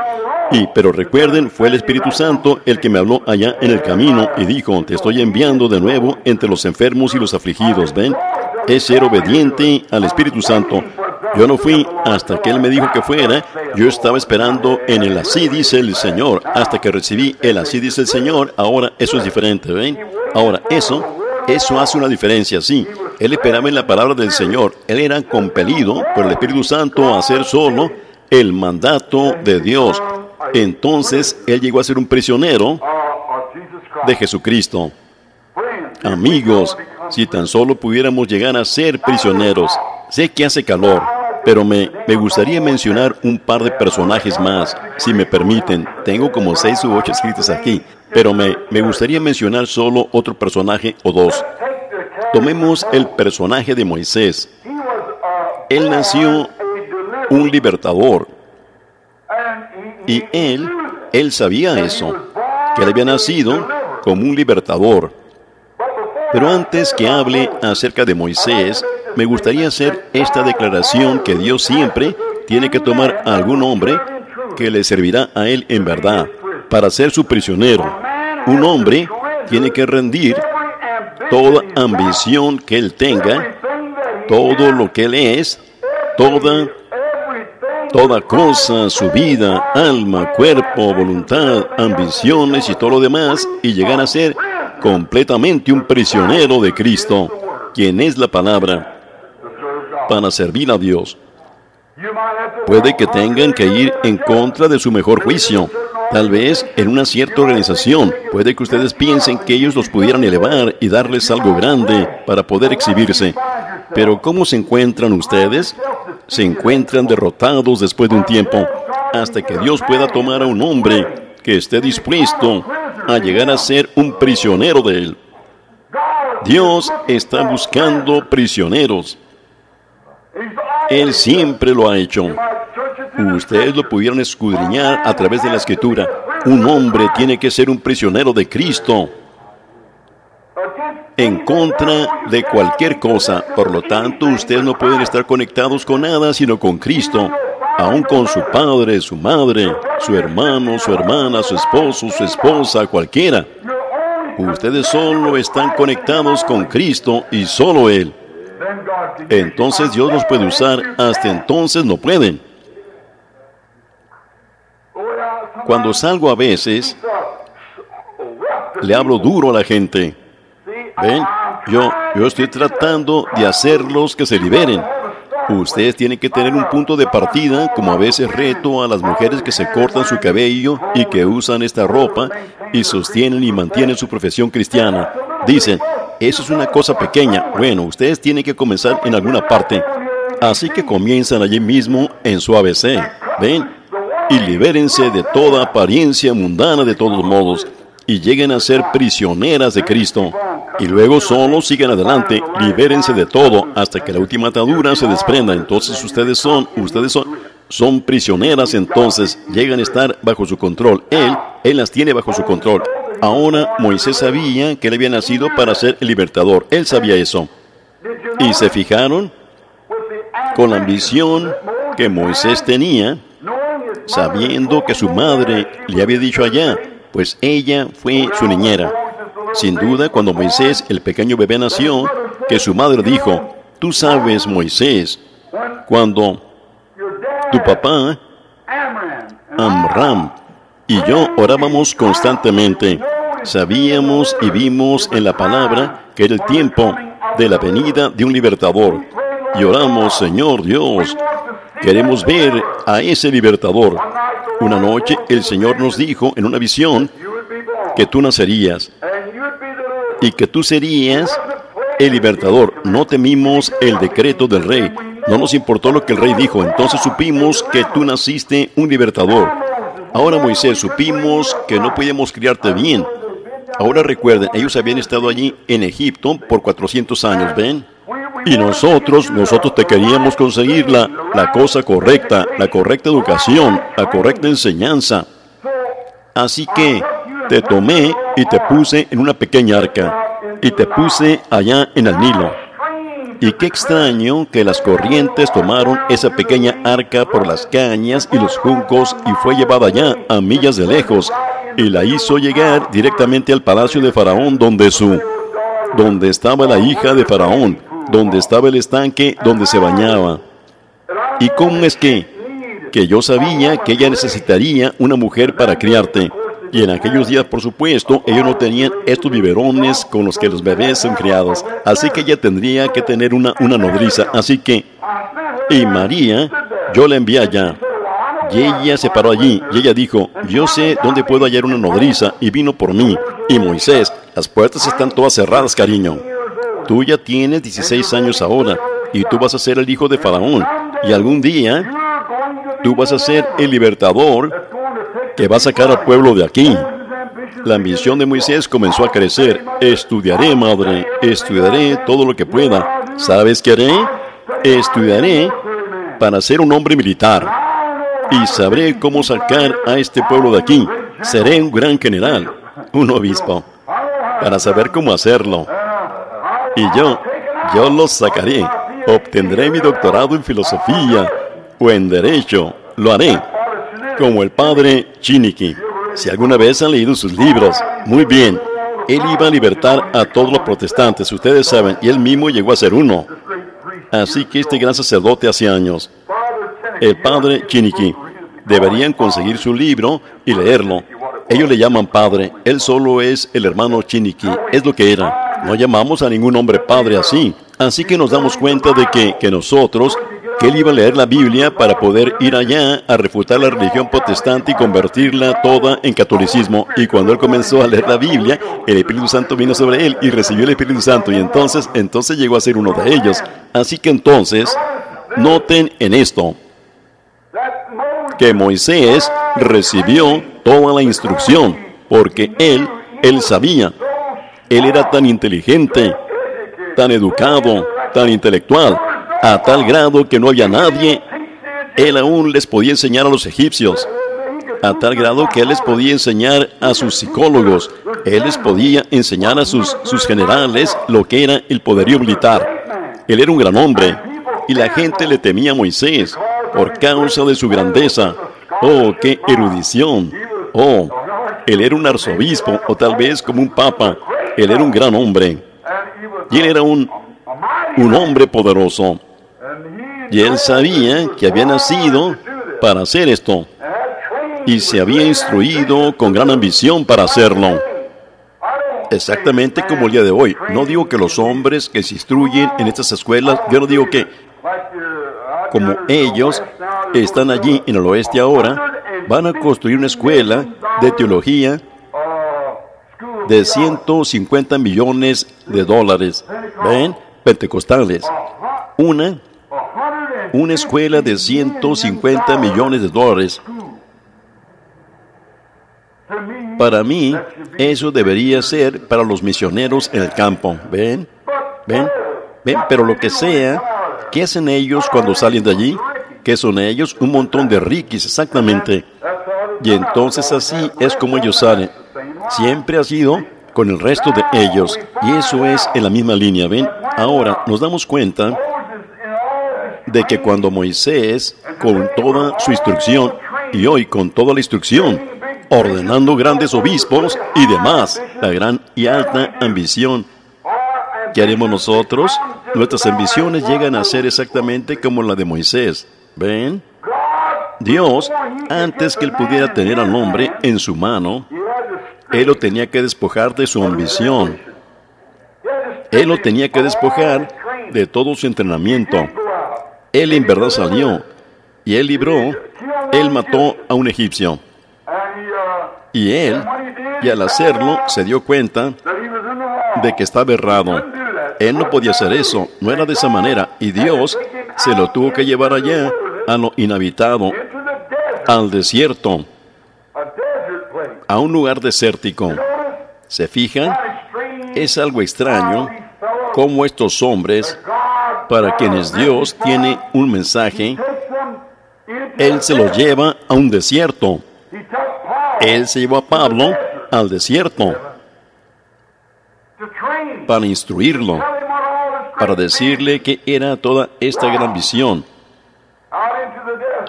Pero recuerden, fue el Espíritu Santo el que me habló allá en el camino y dijo, te estoy enviando de nuevo entre los enfermos y los afligidos, ¿ven? Es ser obediente al Espíritu Santo. Yo no fui hasta que Él me dijo que fuera. Yo estaba esperando en el así dice el Señor, hasta que recibí el así dice el Señor. Ahora eso es diferente, ¿ven? Ahora eso hace una diferencia, sí. Él esperaba en la palabra del Señor. Él era compelido por el Espíritu Santo a hacer solo el mandato de Dios. Entonces, Él llegó a ser un prisionero de Jesucristo. Amigos, si tan solo pudiéramos llegar a ser prisioneros. Sé que hace calor, pero me gustaría mencionar un par de personajes más, si me permiten. Tengo como 6 u 8 escritos aquí, pero me gustaría mencionar solo otro personaje o dos. Tomemos el personaje de Moisés. Él nació un libertador. Y él sabía eso, que él había nacido como un libertador. Pero antes que hable acerca de Moisés, me gustaría hacer esta declaración que Dios siempre tiene que tomar a algún hombre que le servirá a él en verdad, para ser su prisionero. Un hombre tiene que rendir toda ambición que él tenga, todo lo que él es, toda cosa, su vida, alma, cuerpo, voluntad, ambiciones y todo lo demás, y llegar a ser completamente un prisionero de Cristo, quien es la palabra, para servir a Dios. Puede que tengan que ir en contra de su mejor juicio. Tal vez en una cierta organización, puede que ustedes piensen que ellos los pudieran elevar y darles algo grande para poder exhibirse. Pero ¿cómo se encuentran ustedes? Se encuentran derrotados después de un tiempo, hasta que Dios pueda tomar a un hombre que esté dispuesto a llegar a ser un prisionero de Él. Dios está buscando prisioneros. Él siempre lo ha hecho. Ustedes lo pudieron escudriñar a través de la Escritura. Un hombre tiene que ser un prisionero de Cristo, en contra de cualquier cosa. Por lo tanto, ustedes no pueden estar conectados con nada sino con Cristo, aun con su padre, su madre, su hermano, su hermana, su esposo, su esposa, cualquiera. Ustedes solo están conectados con Cristo y solo Él. Entonces Dios los puede usar, hasta entonces no pueden. Cuando salgo a veces, le hablo duro a la gente. ¿Ven? Yo estoy tratando de hacerlos que se liberen. Ustedes tienen que tener un punto de partida, como a veces reto a las mujeres que se cortan su cabello y que usan esta ropa y sostienen y mantienen su profesión cristiana. Dicen, eso es una cosa pequeña. Bueno, ustedes tienen que comenzar en alguna parte. Así que comienzan allí mismo en su ABC. ¿Ven? Y libérense de toda apariencia mundana de todos modos. Y lleguen a ser prisioneras de Cristo. Y luego solo sigan adelante, libérense de todo hasta que la última atadura se desprenda. Entonces ustedes son prisioneras, entonces llegan a estar bajo su control. Él las tiene bajo su control. Ahora Moisés sabía que él había nacido para ser el libertador. Él sabía eso. Y se fijaron con la ambición que Moisés tenía, sabiendo que su madre le había dicho allá, pues ella fue su niñera. Sin duda, cuando Moisés, el pequeño bebé, nació, que su madre dijo, tú sabes, Moisés, cuando tu papá, Amram, y yo orábamos constantemente, sabíamos y vimos en la palabra que era el tiempo de la venida de un libertador. Y oramos, Señor Dios, queremos ver a ese libertador. Una noche el Señor nos dijo en una visión que tú nacerías y que tú serías el libertador. No temimos el decreto del rey. No nos importó lo que el rey dijo. Entonces supimos que tú naciste un libertador. Ahora, Moisés, supimos que no podíamos criarte bien. Ahora recuerden, ellos habían estado allí en Egipto por 400 años, ¿ven? Y nosotros te queríamos conseguir la cosa correcta, la correcta educación, la correcta enseñanza. Así que te tomé y te puse en una pequeña arca, y te puse allá en el Nilo. Y qué extraño que las corrientes tomaron esa pequeña arca por las cañas y los juncos y fue llevada allá a millas de lejos, y la hizo llegar directamente al palacio de Faraón, donde estaba la hija de Faraón, donde estaba el estanque donde se bañaba. ¿Y cómo es que yo sabía que ella necesitaría una mujer para criarte? Y en aquellos días, por supuesto, ellos no tenían estos biberones con los que los bebés son criados. Así que ella tendría que tener una nodriza. Así que, y María, yo la envié allá. Y ella se paró allí, y ella dijo, yo sé dónde puedo hallar una nodriza, y vino por mí. Y Moisés, las puertas están todas cerradas, cariño. Tú ya tienes 16 años ahora, y tú vas a ser el hijo de Faraón. Y algún día, tú vas a ser el libertador que va a sacar al pueblo de aquí. La ambición de Moisés comenzó a crecer. Estudiaré, madre, estudiaré todo lo que pueda. ¿Sabes qué haré? Estudiaré para ser un hombre militar. Y sabré cómo sacar a este pueblo de aquí. Seré un gran general, un obispo, para saber cómo hacerlo. Y yo los sacaré. Obtendré mi doctorado en filosofía o en derecho. Lo haré. Como el padre Chiniki. Si alguna vez han leído sus libros, muy bien. Él iba a libertar a todos los protestantes, ustedes saben, y él mismo llegó a ser uno. Así que este gran sacerdote hace años, el padre Chiniki, deberían conseguir su libro y leerlo. Ellos le llaman padre, él solo es el hermano Chiniki, es lo que era. No llamamos a ningún hombre padre así. Así que nos damos cuenta de que nosotros, que él iba a leer la Biblia para poder ir allá a refutar la religión protestante y convertirla toda en catolicismo. Y cuando él comenzó a leer la Biblia, el Espíritu Santo vino sobre él y recibió el Espíritu Santo. Y entonces llegó a ser uno de ellos. Así que entonces, noten en esto, que Moisés recibió toda la instrucción, porque él sabía. Él era tan inteligente, tan educado, tan intelectual, a tal grado que no había nadie. Él aún les podía enseñar a los egipcios, a tal grado que él les podía enseñar a sus psicólogos, él les podía enseñar a sus generales lo que era el poderío militar. Él era un gran hombre, y la gente le temía a Moisés por causa de su grandeza. ¡Oh, qué erudición! ¡Oh! Él era un arzobispo, o tal vez como un papa. Él era un gran hombre. Y él era un hombre poderoso. Y él sabía que había nacido para hacer esto. Y se había instruido con gran ambición para hacerlo. Exactamente como el día de hoy. No digo que los hombres que se instruyen en estas escuelas, yo no digo que como ellos están allí en el oeste ahora, van a construir una escuela de teología de $150 millones. ¿Ven? Pentecostales. Una escuela de $150 millones. Para mí, eso debería ser para los misioneros en el campo. ¿Ven? Pero lo que sea, ¿qué hacen ellos cuando salen de allí? ¿Qué son ellos? Un montón de riquis, exactamente. Y entonces así es como ellos salen. Siempre ha sido con el resto de ellos. Y eso es en la misma línea, ¿ven? Ahora, nos damos cuenta de que cuando Moisés, con toda su instrucción, y hoy con toda la instrucción, ordenando grandes obispos y demás, la gran y alta ambición, ¿qué haremos nosotros? Nuestras ambiciones llegan a ser exactamente como la de Moisés. ¿Ven? Dios, antes que él pudiera tener al hombre en su mano, él lo tenía que despojar de su ambición. Él lo tenía que despojar de todo su entrenamiento. Él en verdad salió y él mató a un egipcio. Y al hacerlo, se dio cuenta de que estaba errado. Él no podía hacer eso, no era de esa manera. Y Dios se lo tuvo que llevar allá, a lo inhabitado, al desierto, a un lugar desértico. ¿Se fijan? Es algo extraño cómo estos hombres para quienes Dios tiene un mensaje, Él se los lleva a un desierto. Él se llevó a Pablo al desierto para instruirlo, para decirle que era toda esta gran visión.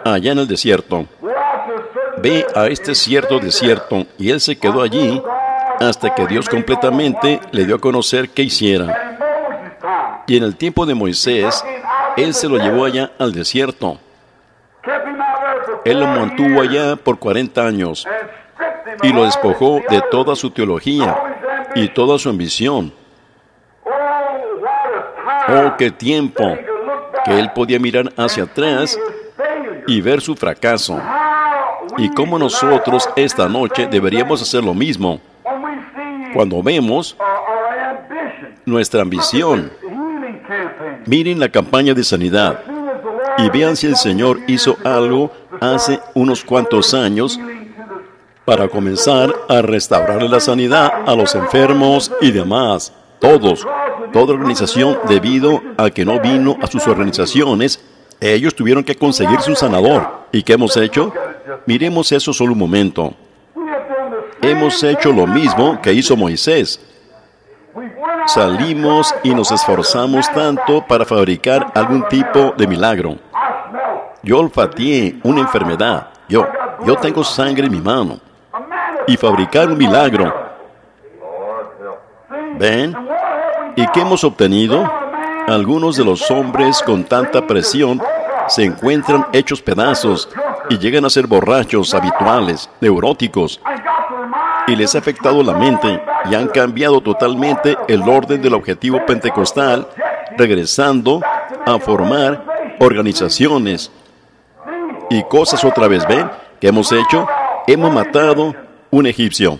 Allá en el desierto, ve a este cierto desierto, y él se quedó allí hasta que Dios completamente le dio a conocer qué hiciera. Y en el tiempo de Moisés, él se lo llevó allá al desierto. Él lo mantuvo allá por 40 años y lo despojó de toda su teología y toda su ambición. Oh, qué tiempo que él podía mirar hacia atrás y ver su fracaso. Y cómo nosotros esta noche deberíamos hacer lo mismo. Cuando vemos nuestra ambición, miren la campaña de sanidad y vean si el Señor hizo algo hace unos cuantos años para comenzar a restaurar la sanidad a los enfermos y demás. Toda organización, debido a que no vino a sus organizaciones, ellos tuvieron que conseguirse un sanador. ¿Y qué hemos hecho? Miremos eso solo un momento. Hemos hecho lo mismo que hizo Moisés. Salimos y nos esforzamos tanto para fabricar algún tipo de milagro. Yo olfateé una enfermedad. Yo tengo sangre en mi mano. Y fabricar un milagro. ¿Ven? ¿Y qué hemos obtenido? Algunos de los hombres con tanta presión se encuentran hechos pedazos y llegan a ser borrachos habituales, neuróticos. Y les ha afectado la mente y han cambiado totalmente el orden del objetivo pentecostal, regresando a formar organizaciones y cosas otra vez. ¿Ven? ¿Qué hemos hecho? Hemos matado un egipcio.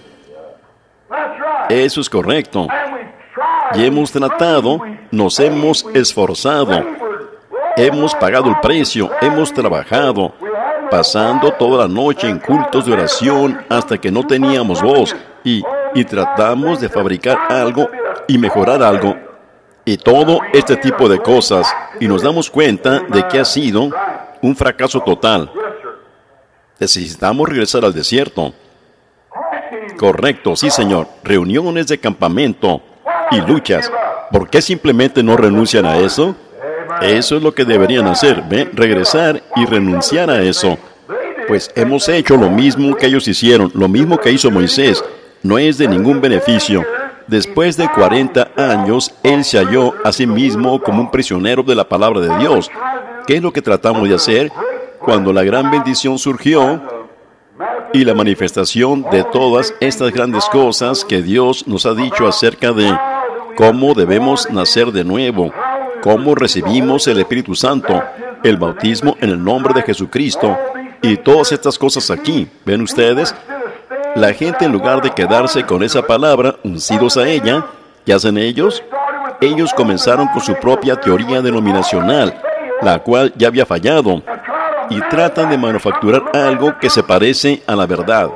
Eso es correcto. Y hemos tratado, nos hemos esforzado, hemos pagado el precio, hemos trabajado, pasando toda la noche en cultos de oración hasta que no teníamos voz y tratamos de fabricar algo y mejorar algo y todo este tipo de cosas, y nos damos cuenta de que ha sido un fracaso total. Necesitamos regresar al desierto. Correcto, sí, señor. Reuniones de campamento y luchas. ¿Por qué simplemente no renuncian a eso? Eso es lo que deberían hacer, ¿ven? Regresar y renunciar a eso. Pues hemos hecho lo mismo que ellos hicieron, lo mismo que hizo Moisés. No es de ningún beneficio. Después de 40 años, él se halló a sí mismo como un prisionero de la palabra de Dios. ¿Qué es lo que tratamos de hacer? Cuando la gran bendición surgió y la manifestación de todas estas grandes cosas que Dios nos ha dicho acerca de cómo debemos nacer de nuevo, cómo recibimos el Espíritu Santo, el bautismo en el nombre de Jesucristo y todas estas cosas aquí. ¿Ven ustedes? La gente, en lugar de quedarse con esa palabra, uncidos a ella, ¿qué hacen ellos? Ellos comenzaron con su propia teoría denominacional, la cual ya había fallado, y tratan de manufacturar algo que se parece a la verdad.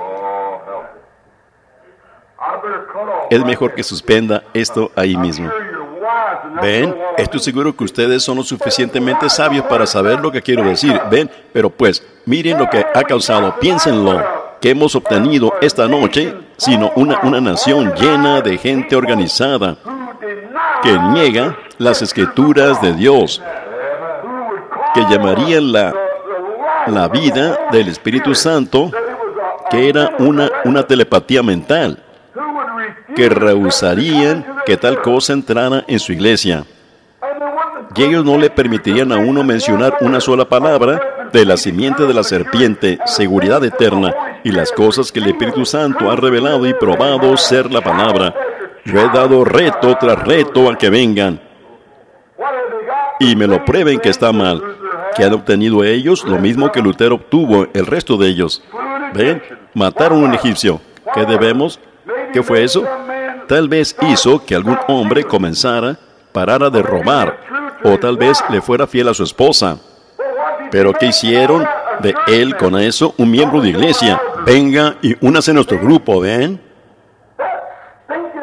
Es mejor que suspenda esto ahí mismo. ¿Ven? Estoy seguro que ustedes son lo suficientemente sabios para saber lo que quiero decir. ¿Ven? Pero pues, miren lo que ha causado. Piénsenlo. ¿Qué hemos obtenido esta noche? Sino una nación llena de gente organizada que niega las escrituras de Dios, que llamarían la vida del Espíritu Santo, que era una telepatía mental, que rehusarían que tal cosa entrara en su iglesia. Y ellos no le permitirían a uno mencionar una sola palabra de la simiente de la serpiente, seguridad eterna, y las cosas que el Espíritu Santo ha revelado y probado ser la palabra. Yo he dado reto tras reto a que vengan y me lo prueben que está mal. Que han obtenido ellos lo mismo que Lutero obtuvo el resto de ellos. ¿Ven? Mataron a un egipcio. ¿Qué debemos? ¿Qué fue eso? Tal vez hizo que algún hombre parara de robar, o tal vez le fuera fiel a su esposa. Pero ¿qué hicieron de él con eso? Un miembro de iglesia. Venga y únase a nuestro grupo, ¿ven?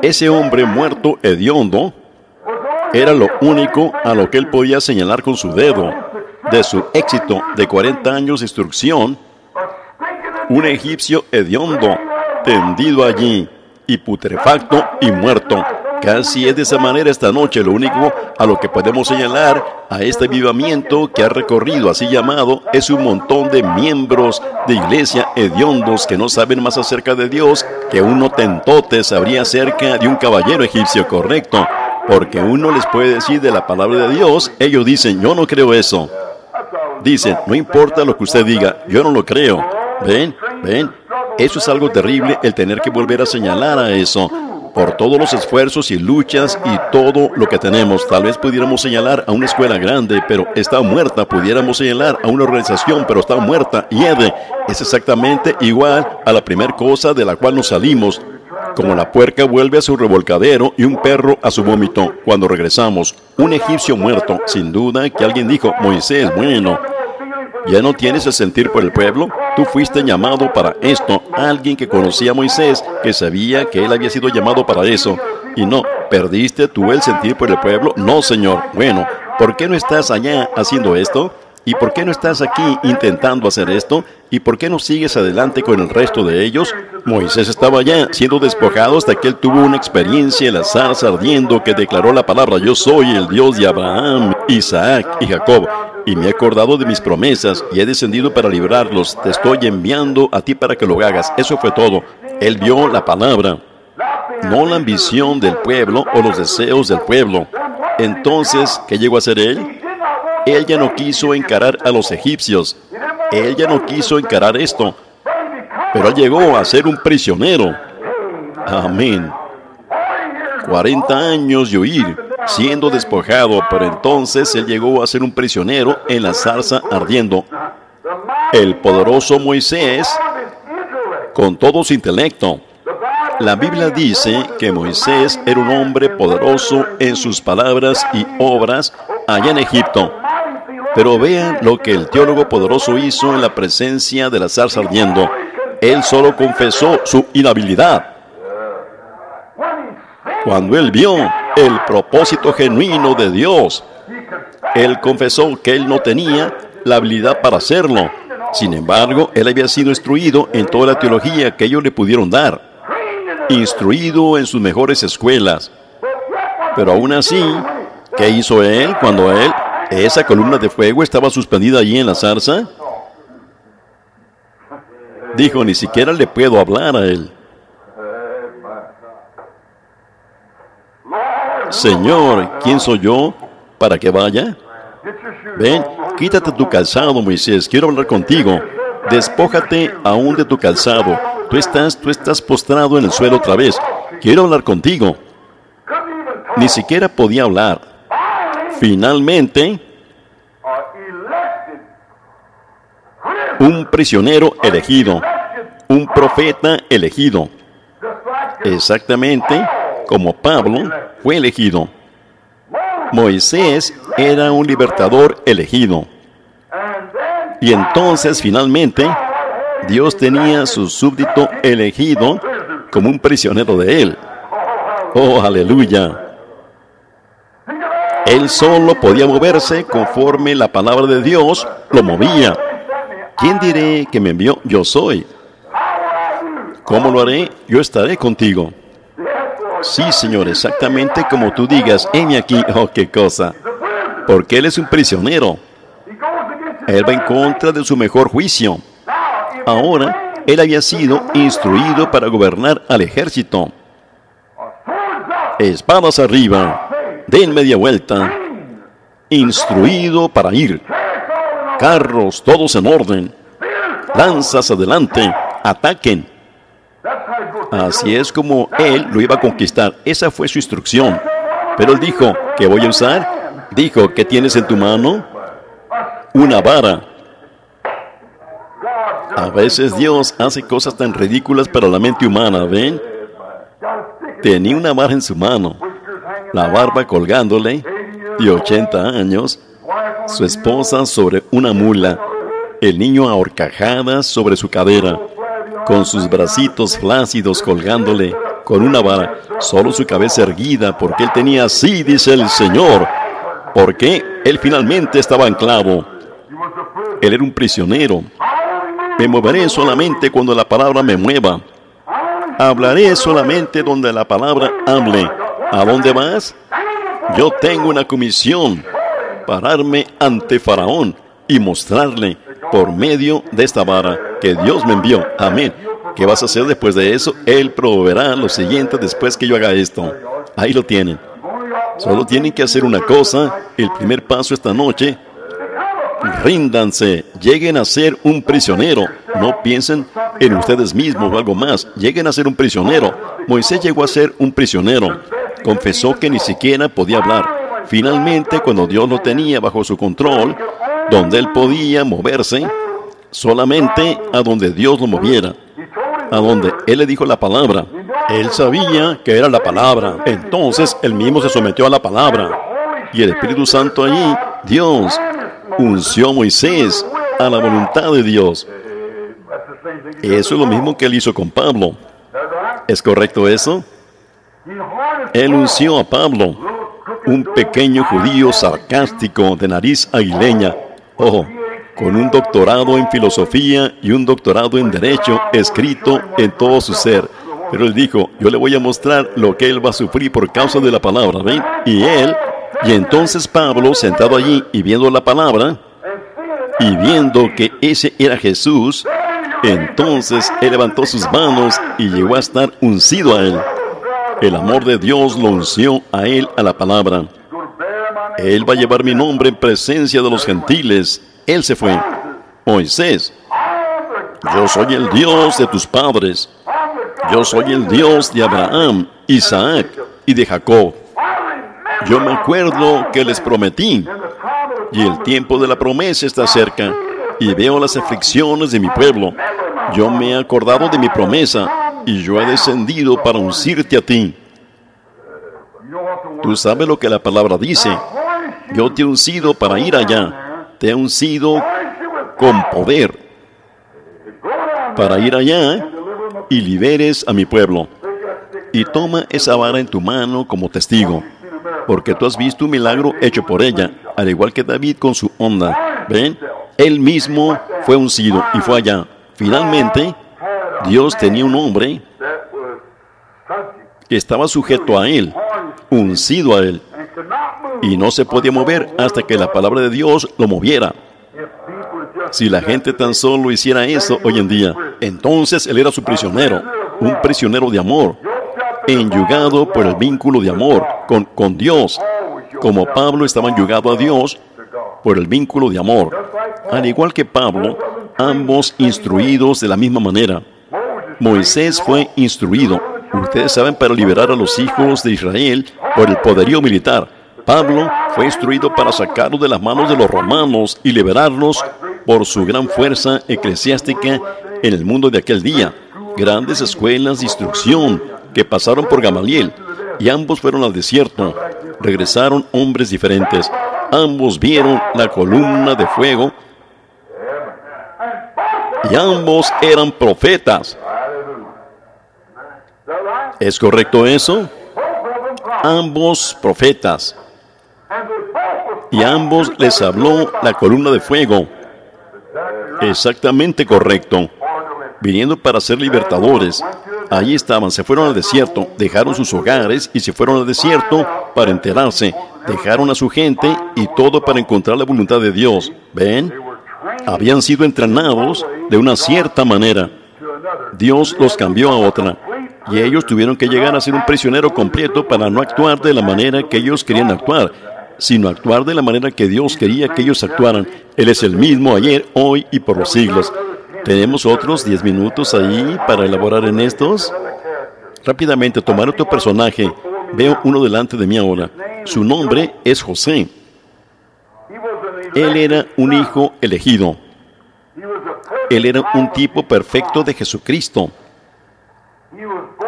Ese hombre muerto hediondo Era lo único a lo que él podía señalar con su dedo. De su éxito de 40 años de instrucción, un egipcio hediondo, tendido allí, y putrefacto y muerto. Casi es de esa manera esta noche lo único a lo que podemos señalar a este avivamiento que ha recorrido, así llamado, es un montón de miembros de iglesia hediondos que no saben más acerca de Dios que un hotentote sabría acerca de un caballero egipcio, correcto. Porque uno les puede decir de la palabra de Dios, ellos dicen, yo no creo eso. Dicen, no importa lo que usted diga, yo no lo creo. ¿Ven? ¿Ven? Eso es algo terrible, el tener que volver a señalar a eso. Por todos los esfuerzos y luchas y todo lo que tenemos. Tal vez pudiéramos señalar a una escuela grande, pero está muerta. Pudiéramos señalar a una organización, pero está muerta. Y es exactamente igual a la primera cosa de la cual nos salimos. Como la puerca vuelve a su revolcadero y un perro a su vómito. Cuando regresamos, un egipcio muerto. Sin duda que alguien dijo, Moisés, bueno, ¿ya no tienes el sentir por el pueblo? Tú fuiste llamado para esto. Alguien que conocía a Moisés, que sabía que él había sido llamado para eso. Y no, ¿perdiste tú el sentir por el pueblo? No, Señor. Bueno, ¿por qué no estás allá haciendo esto? ¿Y por qué no estás aquí intentando hacer esto? ¿Y por qué no sigues adelante con el resto de ellos? Moisés estaba allá siendo despojado hasta que él tuvo una experiencia en la zarza ardiendo que declaró la palabra, yo soy el Dios de Abraham, Isaac y Jacob. Y me he acordado de mis promesas y he descendido para librarlos. Te estoy enviando a ti para que lo hagas. Eso fue todo. Él vio la palabra, no la ambición del pueblo o los deseos del pueblo. Entonces, ¿qué llegó a hacer él? Él ya no quiso encarar a los egipcios. Él ya no quiso encarar esto. Pero él llegó a ser un prisionero. Amén. 40 años de huir, siendo despojado, pero entonces él llegó a ser un prisionero en la zarza ardiendo. El poderoso Moisés, con todo su intelecto. La Biblia dice que Moisés era un hombre poderoso en sus palabras y obras allá en Egipto. Pero vean lo que el teólogo poderoso hizo en la presencia de la zarza ardiendo. Él solo confesó su inhabilidad. Cuando él vio el propósito genuino de Dios, él confesó que él no tenía la habilidad para hacerlo. Sin embargo, él había sido instruido en toda la teología que ellos le pudieron dar. Instruido en sus mejores escuelas. Pero aún así, ¿qué hizo él cuando esa columna de fuego estaba suspendida allí en la zarza? Dijo, ni siquiera le puedo hablar a él. Señor, ¿quién soy yo para que vaya? Ven, quítate tu calzado, Moisés, quiero hablar contigo. Despójate aún de tu calzado. Tú estás postrado en el suelo otra vez. Quiero hablar contigo. Ni siquiera podía hablar. Finalmente, un prisionero elegido, un profeta elegido, exactamente como Pablo fue elegido. Moisés era un libertador elegido. Y entonces, finalmente, Dios tenía su súbdito elegido como un prisionero de él. ¡Oh, aleluya! Él solo podía moverse conforme la palabra de Dios lo movía. ¿Quién diré que me envió? Yo soy. ¿Cómo lo haré? Yo estaré contigo. Sí, Señor, exactamente como tú digas. Heme aquí. Oh, qué cosa. Porque Él es un prisionero. Él va en contra de su mejor juicio. Ahora, Él había sido instruido para gobernar al ejército. Espadas arriba. Den media vuelta. Instruido para ir. Carros, todos en orden. Lanzas adelante. Ataquen. Así es como él lo iba a conquistar. Esa fue su instrucción. Pero él dijo, ¿qué voy a usar? Dijo, ¿qué tienes en tu mano? Una vara. A veces Dios hace cosas tan ridículas para la mente humana, ¿ven? Tenía una vara en su mano. La barba colgándole, de 80 años, su esposa sobre una mula, el niño a horcajadas sobre su cadera, con sus bracitos flácidos colgándole, con una vara, solo su cabeza erguida, porque él tenía así, dice el Señor, porque él finalmente estaba anclado. Él era un prisionero. Me moveré solamente cuando la palabra me mueva. Hablaré solamente donde la palabra hable. ¿A dónde vas? Yo tengo una comisión: pararme ante Faraón y mostrarle por medio de esta vara que Dios me envió. Amén. ¿Qué vas a hacer después de eso? Él proveerá lo siguiente después que yo haga esto. Ahí lo tienen. Solo tienen que hacer una cosa. El primer paso esta noche: ríndanse, lleguen a ser un prisionero. No piensen en ustedes mismos o algo más. Lleguen a ser un prisionero. Moisés llegó a ser un prisionero. Confesó que ni siquiera podía hablar. Finalmente, cuando Dios lo tenía bajo su control, donde él podía moverse, solamente a donde Dios lo moviera, a donde él le dijo la palabra. Él sabía que era la palabra. Entonces, él mismo se sometió a la palabra. Y el Espíritu Santo allí, Dios, unció a Moisés a la voluntad de Dios. Eso es lo mismo que él hizo con Pablo. ¿Es correcto eso? Él unció a Pablo, un pequeño judío sarcástico de nariz aguileña, con un doctorado en filosofía y un doctorado en derecho escrito en todo su ser. Pero él dijo: yo le voy a mostrar lo que él va a sufrir por causa de la palabra. ¿Ven? Y entonces Pablo, sentado allí y viendo la palabra, y viendo que ese era Jesús, entonces él levantó sus manos y llegó a estar uncido a él. El amor de Dios lo unció a él a la palabra. Él va a llevar mi nombre en presencia de los gentiles. Él se fue. Moisés: yo soy el Dios de tus padres. Yo soy el Dios de Abraham, Isaac y de Jacob. Yo me acuerdo que les prometí, y el tiempo de la promesa está cerca, y veo las aflicciones de mi pueblo. Yo me he acordado de mi promesa, y yo he descendido para uncirte a ti. Tú sabes lo que la palabra dice. Yo te he uncido para ir allá. Te he uncido con poder para ir allá y liberes a mi pueblo. Y toma esa vara en tu mano como testigo, porque tú has visto un milagro hecho por ella, al igual que David con su onda. ¿Ven? Él mismo fue uncido y fue allá. Finalmente, Dios tenía un hombre que estaba sujeto a él, uncido a él, y no se podía mover hasta que la palabra de Dios lo moviera. Si la gente tan solo hiciera eso hoy en día, entonces él era su prisionero, un prisionero de amor, enyugado por el vínculo de amor con Dios, como Pablo estaba enyugado a Dios por el vínculo de amor. Al igual que Pablo, ambos instruidos de la misma manera. Moisés fue instruido, ustedes saben, para liberar a los hijos de Israel por el poderío militar. Pablo fue instruido para sacarlos de las manos de los romanos y liberarlos por su gran fuerza eclesiástica en el mundo de aquel día. Grandes escuelas de instrucción que pasaron por Gamaliel, y ambos fueron al desierto. Regresaron hombres diferentes. Ambos vieron la columna de fuego, y ambos eran profetas. ¿Es correcto eso? Ambos profetas. Y ambos les habló la columna de fuego. Exactamente correcto. Viniendo para ser libertadores. Allí estaban, se fueron al desierto, dejaron sus hogares y se fueron al desierto para enterarse. Dejaron a su gente y todo para encontrar la voluntad de Dios. ¿Ven? Habían sido entrenados de una cierta manera. Dios los cambió a otra. Y ellos tuvieron que llegar a ser un prisionero completo para no actuar de la manera que ellos querían actuar, sino actuar de la manera que Dios quería que ellos actuaran. Él es el mismo ayer, hoy y por los siglos. ¿Tenemos otros 10 minutos ahí para elaborar en estos? Rápidamente, tomar otro personaje. Veo uno delante de mí ahora. Su nombre es José. Él era un hijo elegido. Él era un tipo perfecto de Jesucristo.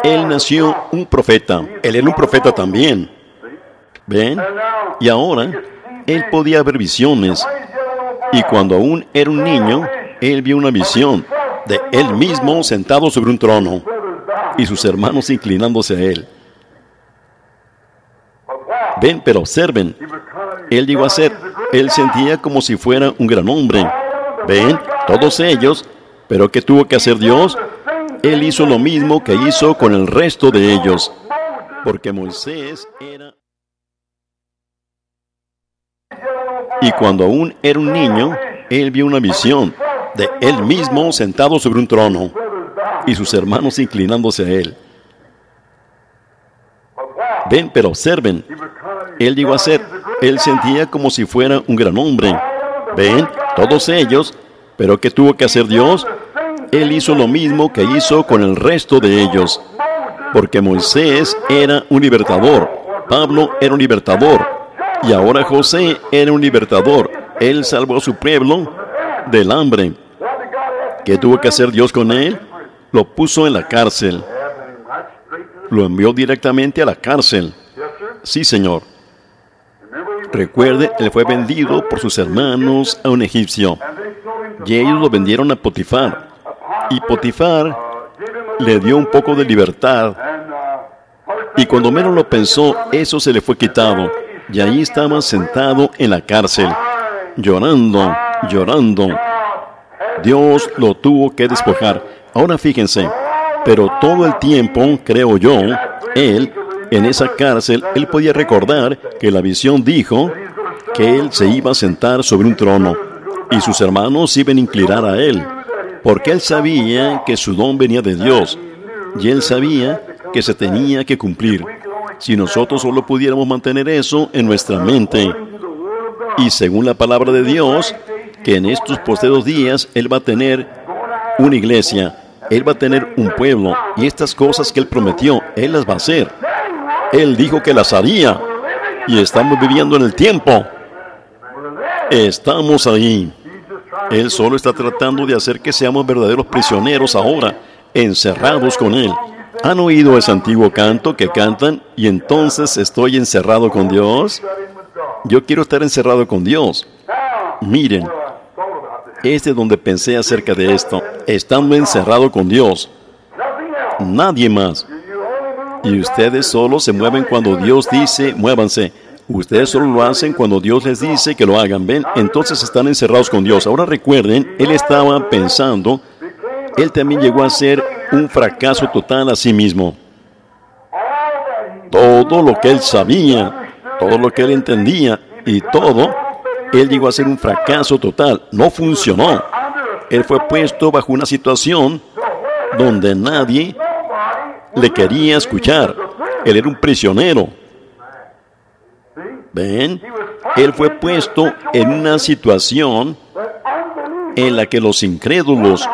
Él nació un profeta. Él era un profeta también. ¿Ven? Y ahora, él podía ver visiones. Y cuando aún era un niño, él vio una visión de él mismo sentado sobre un trono. y sus hermanos inclinándose a él. Ven, pero observen. Él llegó a ser, él sentía como si fuera un gran hombre. Ven, todos ellos, pero ¿qué tuvo que hacer Dios? Él hizo lo mismo que hizo con el resto de ellos. Porque Moisés era... Y cuando aún era un niño, él vio una visión de él mismo sentado sobre un trono y sus hermanos inclinándose a él. Ven, pero observen. Él llegó a ser, él sentía como si fuera un gran hombre. Ven, todos ellos, pero ¿qué tuvo que hacer Dios? Él hizo lo mismo que hizo con el resto de ellos. Porque Moisés era un libertador, Pablo era un libertador, y ahora José era un libertador. Él salvó a su pueblo del hambre. ¿Qué tuvo que hacer Dios con él? Lo puso en la cárcel. Lo envió directamente a la cárcel. Sí, Señor. Recuerde, él fue vendido por sus hermanos a un egipcio. Y ellos lo vendieron a Potifar. Y Potifar le dio un poco de libertad. Y cuando menos lo pensó, eso se le fue quitado. Y ahí estaba sentado en la cárcel, llorando, llorando. Dios lo tuvo que despojar. Ahora fíjense, pero todo el tiempo, creo yo, él, en esa cárcel, él podía recordar que la visión dijo que él se iba a sentar sobre un trono y sus hermanos iban a inclinar a él, porque él sabía que su don venía de Dios y él sabía que se tenía que cumplir. Si nosotros solo pudiéramos mantener eso en nuestra mente, y según la palabra de Dios, que en estos postreros días Él va a tener una iglesia, Él va a tener un pueblo, y estas cosas que Él prometió, Él las va a hacer. Él dijo que las haría, y estamos viviendo en el tiempo. Estamos ahí. Él solo está tratando de hacer que seamos verdaderos prisioneros ahora, encerrados con Él. ¿Han oído ese antiguo canto que cantan? Y entonces estoy encerrado con Dios. Yo quiero estar encerrado con Dios. Miren, es de donde pensé acerca de esto. Estando encerrado con Dios. Nadie más. Y ustedes solo se mueven cuando Dios dice, muévanse. Ustedes solo lo hacen cuando Dios les dice que lo hagan. ¿Ven? Entonces están encerrados con Dios. Ahora recuerden, Él estaba pensando, Él también llegó a ser un fracaso total a sí mismo. Todo lo que Él sabía, todo lo que Él entendía y todo, Él llegó a ser un fracaso total. No funcionó. Él fue puesto bajo una situación donde nadie le quería escuchar. Él era un prisionero. ¿Ven? Él fue puesto en una situación en la que los incrédulos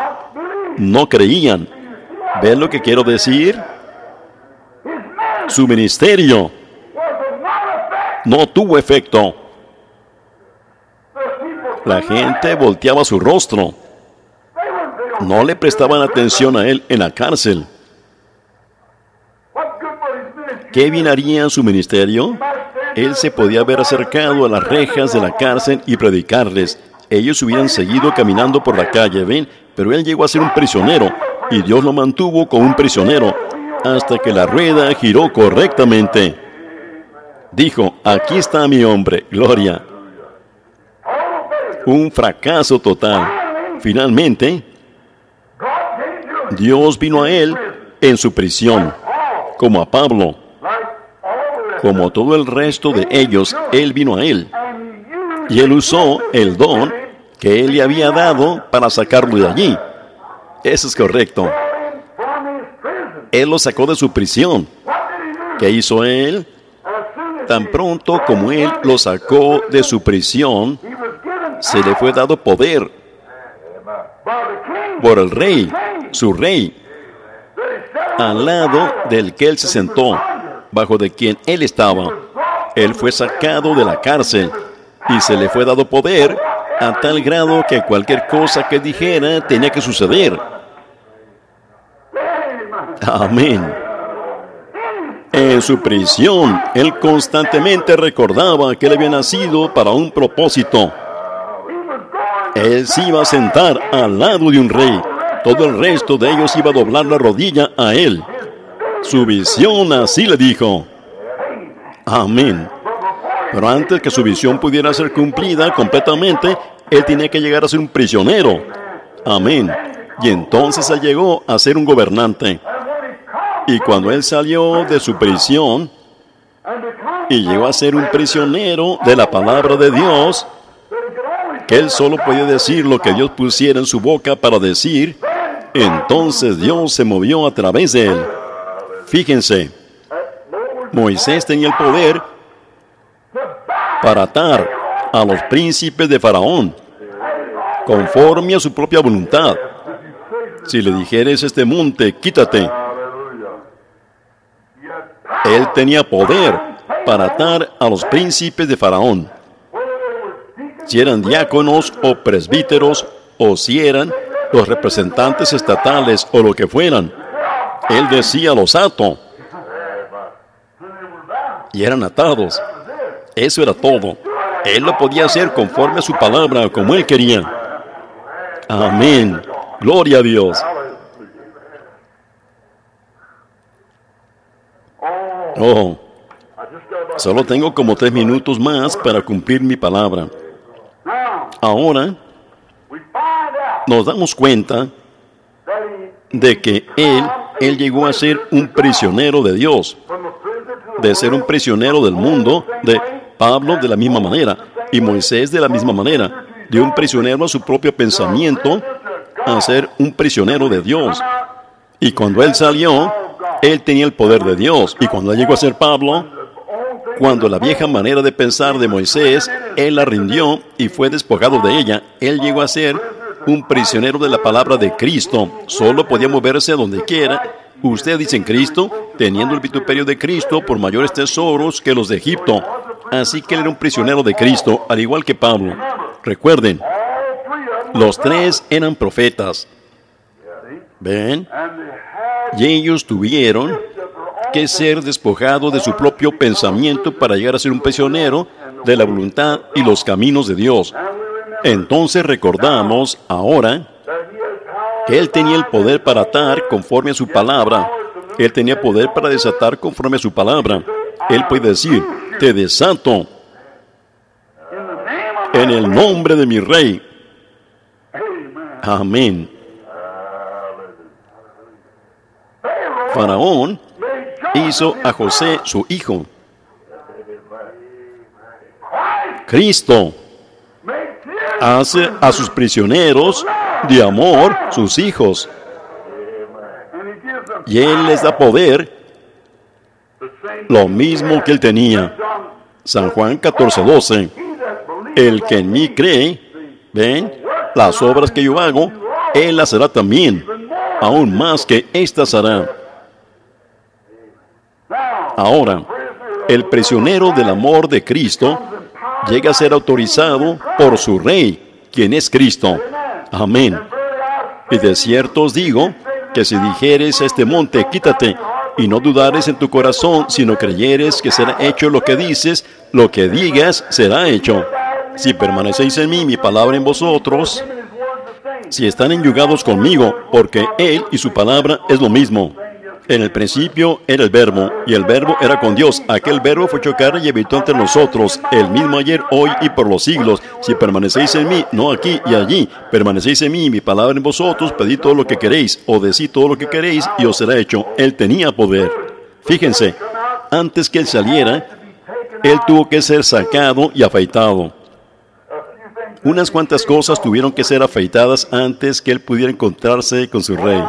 no creían. ¿Ven lo que quiero decir? Su ministerio no tuvo efecto. La gente volteaba su rostro. No le prestaban atención a él en la cárcel. ¿Qué bien haría su ministerio? Él se podía haber acercado a las rejas de la cárcel y predicarles. Ellos hubieran seguido caminando por la calle, ¿ven? Pero él llegó a ser un prisionero, y Dios lo mantuvo como un prisionero, hasta que la rueda giró correctamente. Dijo, aquí está mi hombre, gloria. Un fracaso total. Finalmente, Dios vino a él en su prisión, como a Pablo. Como todo el resto de ellos, Él vino a él. Y Él usó el don que Él le había dado para sacarlo de allí. Eso es correcto. Él lo sacó de su prisión. ¿Qué hizo Él? Tan pronto como Él lo sacó de su prisión, se le fue dado poder por el rey, su rey, al lado del que Él se sentó, bajo de quien Él estaba. Él fue sacado de la cárcel y se le fue dado poder a tal grado que cualquier cosa que dijera tenía que suceder. Amén. En su prisión, Él constantemente recordaba que Él había nacido para un propósito. Él se iba a sentar al lado de un rey. Todo el resto de ellos iba a doblar la rodilla a Él. Su visión así le dijo. Amén. Pero antes que su visión pudiera ser cumplida completamente, él tenía que llegar a ser un prisionero. Amén. Y entonces él llegó a ser un gobernante. Y cuando él salió de su prisión y llegó a ser un prisionero de la palabra de Dios, que él solo podía decir lo que Dios pusiera en su boca para decir, entonces Dios se movió a través de él. Fíjense, Moisés tenía el poder para atar a los príncipes de Faraón, conforme a su propia voluntad. Si le dijeres este monte, quítate. Él tenía poder para atar a los príncipes de Faraón. Si eran diáconos o presbíteros, o si eran los representantes estatales o lo que fueran, él decía, los ato. Y eran atados. Eso era todo. Él lo podía hacer conforme a su palabra, como él quería. Amén. Gloria a Dios. Oh, solo tengo como 3 minutos más para cumplir mi palabra. Ahora, nos damos cuenta de que él llegó a ser un prisionero de Dios, de ser un prisionero del mundo, de Pablo de la misma manera, y Moisés de la misma manera, de un prisionero a su propio pensamiento, a ser un prisionero de Dios. Y cuando él salió, él tenía el poder de Dios. Y cuando llegó a ser Pablo, cuando la vieja manera de pensar de Moisés, él la rindió y fue despojado de ella, él llegó a ser un prisionero de la palabra de Cristo. Solo podía moverse donde quiera. Usted dice en Cristo, teniendo el vituperio de Cristo por mayores tesoros que los de Egipto. Así que él era un prisionero de Cristo, al igual que Pablo. Recuerden, los 3 eran profetas. ¿Ven? Y ellos tuvieron que ser despojados de su propio pensamiento para llegar a ser un prisionero de la voluntad y los caminos de Dios. Entonces recordamos ahora que él tenía el poder para atar conforme a su palabra. Él tenía poder para desatar conforme a su palabra. Él puede decir, te desato en el nombre de mi rey. Amén. Faraón hizo a José su hijo. Cristo hace a sus prisioneros de amor sus hijos. Y él les da poder, lo mismo que él tenía. San Juan 14:12. El que en mí cree, ven, las obras que yo hago, él las hará también, aún más que éstas hará. Ahora, el prisionero del amor de Cristo llega a ser autorizado por su Rey, quien es Cristo. Amén. Y de cierto os digo, que si dijeres a este monte, quítate, y no dudares en tu corazón, sino creyeres que será hecho lo que dices, lo que digas será hecho. Si permanecéis en mí, mi palabra en vosotros, si están enyugados conmigo, porque Él y su palabra es lo mismo. En el principio era el Verbo, y el Verbo era con Dios. Aquel Verbo fue hecho carne y habitó entre nosotros, el mismo ayer, hoy y por los siglos. Si permanecéis en mí, no aquí y allí, permanecéis en mí y mi palabra en vosotros, pedid todo lo que queréis, o decid todo lo que queréis, y os será hecho. Él tenía poder. Fíjense, antes que él saliera, él tuvo que ser sacado y afeitado. Unas cuantas cosas tuvieron que ser afeitadas antes que él pudiera encontrarse con su rey.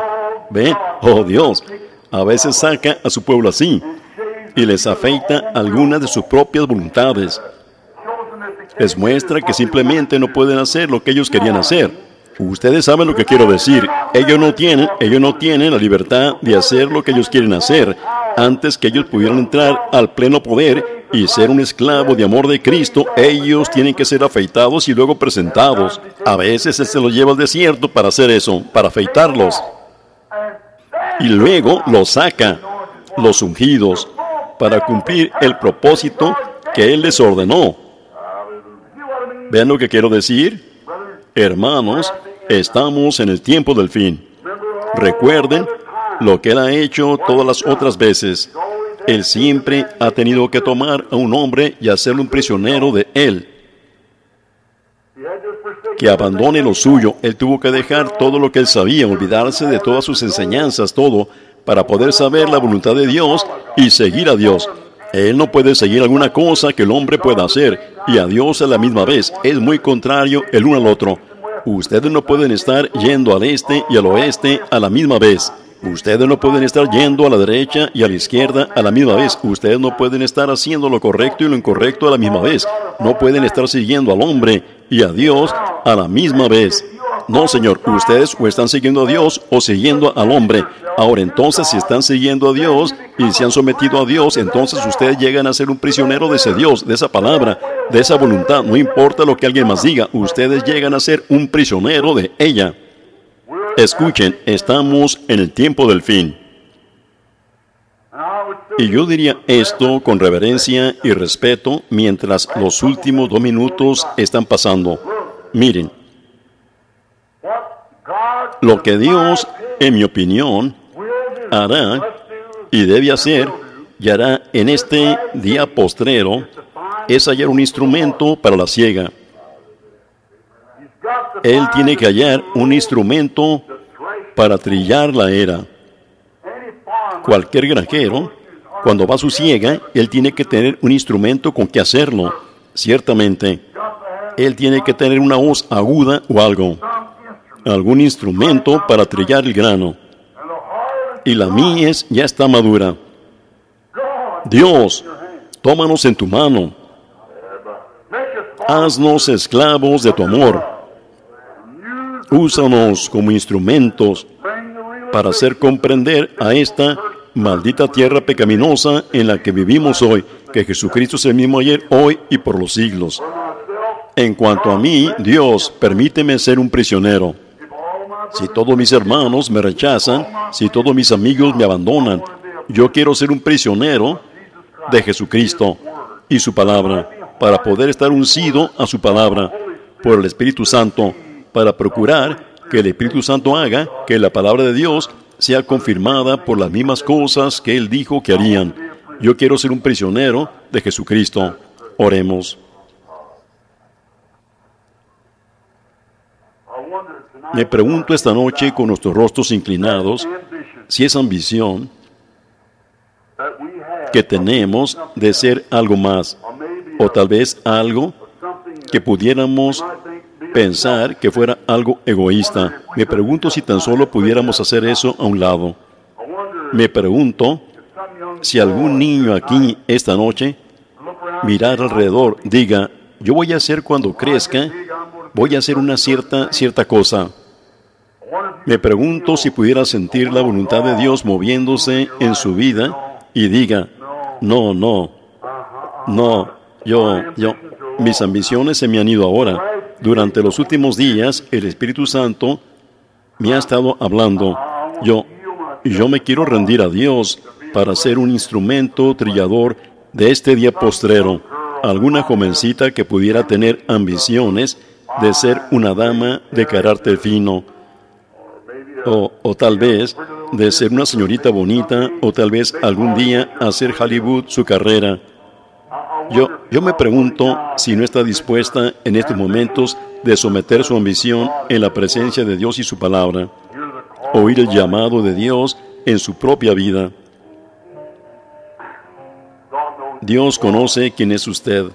¿Ven? Oh Dios, a veces saca a su pueblo así y les afeita algunas de sus propias voluntades. Les muestra que simplemente no pueden hacer lo que ellos querían hacer. Ustedes saben lo que quiero decir. Ellos no tienen la libertad de hacer lo que ellos quieren hacer antes que ellos pudieran entrar al pleno poder y ser un esclavo de amor de Cristo. Ellos tienen que ser afeitados y luego presentados. A veces Él se los lleva al desierto para hacer eso, para afeitarlos. Y luego los saca, los ungidos, para cumplir el propósito que Él les ordenó. ¿Ven lo que quiero decir? Hermanos, estamos en el tiempo del fin. Recuerden lo que Él ha hecho todas las otras veces. Él siempre ha tenido que tomar a un hombre y hacerlo un prisionero de Él. Que abandone lo suyo. Él tuvo que dejar todo lo que Él sabía, olvidarse de todas sus enseñanzas, todo, para poder saber la voluntad de Dios y seguir a Dios. Él no puede seguir alguna cosa que el hombre pueda hacer, y a Dios a la misma vez. Es muy contrario el uno al otro. Ustedes no pueden estar yendo al este y al oeste a la misma vez. Ustedes no pueden estar yendo a la derecha y a la izquierda a la misma vez. Ustedes no pueden estar haciendo lo correcto y lo incorrecto a la misma vez. No pueden estar siguiendo al hombre y a Dios a la misma vez. No, Señor, ustedes o están siguiendo a Dios o siguiendo al hombre. Ahora, entonces, si están siguiendo a Dios y se han sometido a Dios, entonces ustedes llegan a ser un prisionero de ese Dios, de esa palabra, de esa voluntad. No importa lo que alguien más diga, ustedes llegan a ser un prisionero de ella. Escuchen, estamos en el tiempo del fin. Y yo diría esto con reverencia y respeto mientras los últimos 2 minutos están pasando. Miren, lo que Dios, en mi opinión, hará y debe hacer y hará en este día postrero es hallar un instrumento para la siega. Él tiene que hallar un instrumento para trillar la era. Cualquier granjero, cuando va a su siega, él tiene que tener un instrumento con que hacerlo. Ciertamente, él tiene que tener una hoz aguda o algo. Algún instrumento para trillar el grano. Y la mies ya está madura. Dios, tómanos en tu mano. Haznos esclavos de tu amor. Úsanos como instrumentos para hacer comprender a esta maldita tierra pecaminosa en la que vivimos hoy, que Jesucristo es el mismo ayer, hoy y por los siglos. En cuanto a mí, Dios, permíteme ser un prisionero. Si todos mis hermanos me rechazan, si todos mis amigos me abandonan, yo quiero ser un prisionero de Jesucristo y su palabra, para poder estar uncido a su palabra por el Espíritu Santo, para procurar que el Espíritu Santo haga que la palabra de Dios sea confirmada por las mismas cosas que Él dijo que harían. Yo quiero ser un prisionero de Jesucristo. Oremos. Me pregunto esta noche con nuestros rostros inclinados si esa ambición que tenemos de ser algo más, o tal vez algo que pudiéramos pensar que fuera algo egoísta. Me pregunto si tan solo pudiéramos hacer eso a un lado. Me pregunto si algún niño aquí esta noche mirar alrededor, diga, yo voy a hacer cuando crezca, voy a hacer una cierta cosa. Me pregunto si pudiera sentir la voluntad de Dios moviéndose en su vida y diga, no, mis ambiciones se me han ido ahora. Durante los últimos días, el Espíritu Santo me ha estado hablando. Yo me quiero rendir a Dios para ser un instrumento trillador de este día postrero. Alguna jovencita que pudiera tener ambiciones de ser una dama de carácter fino, o tal vez de ser una señorita bonita, o tal vez algún día hacer Hollywood su carrera. Yo me pregunto si no está dispuesta en estos momentos de someter su ambición en la presencia de Dios y su palabra, oír el llamado de Dios en su propia vida. Dios conoce quién es usted.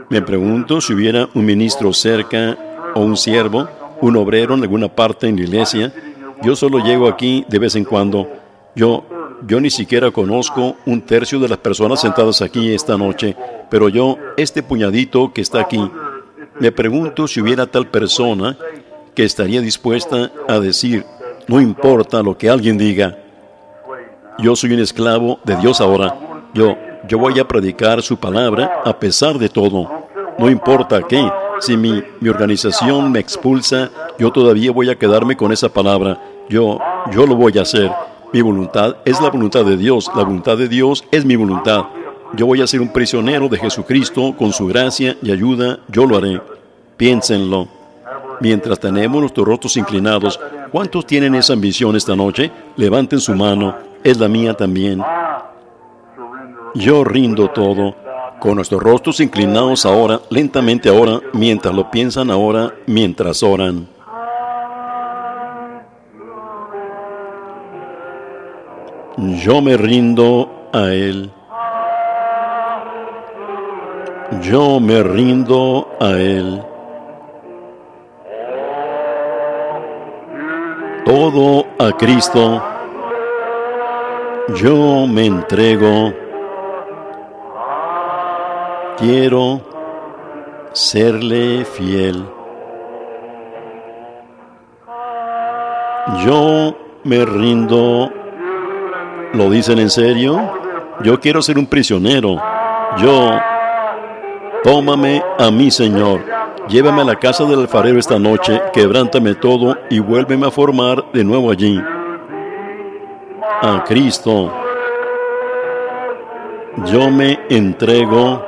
Me pregunto si hubiera un ministro cerca, o un siervo, un obrero en alguna parte en la iglesia. Yo solo llego aquí de vez en cuando. Yo ni siquiera conozco un tercio de las personas sentadas aquí esta noche, pero este puñadito que está aquí, me pregunto si hubiera tal persona que estaría dispuesta a decir, no importa lo que alguien diga, yo soy un esclavo de Dios ahora, yo voy a predicar su palabra a pesar de todo, no importa qué, si mi organización me expulsa, yo todavía voy a quedarme con esa palabra, yo lo voy a hacer. Mi voluntad es la voluntad de Dios. La voluntad de Dios es mi voluntad. Yo voy a ser un prisionero de Jesucristo. Con su gracia y ayuda, yo lo haré. Piénsenlo. Mientras tenemos nuestros rostros inclinados, ¿cuántos tienen esa ambición esta noche? Levanten su mano, es la mía también. Yo rindo todo. Con nuestros rostros inclinados ahora, lentamente ahora, mientras lo piensan ahora, mientras oran. Yo me rindo a Él. Yo me rindo a Él. Todo a Cristo. Yo me entrego. Quiero serle fiel. Yo me rindo. ¿Lo dicen en serio? Yo quiero ser un prisionero. Tómame a mí, Señor. Llévame a la casa del alfarero esta noche, quebrántame todo y vuélveme a formar de nuevo allí. A Cristo. Yo me entrego.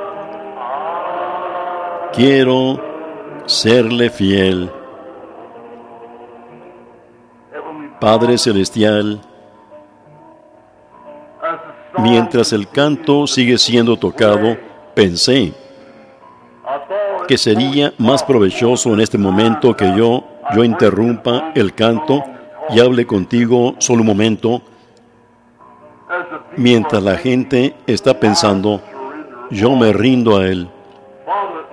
Quiero serle fiel. Padre Celestial, mientras el canto sigue siendo tocado, pensé que sería más provechoso en este momento que yo interrumpa el canto y hable contigo solo un momento, mientras la gente está pensando, yo me rindo a Él.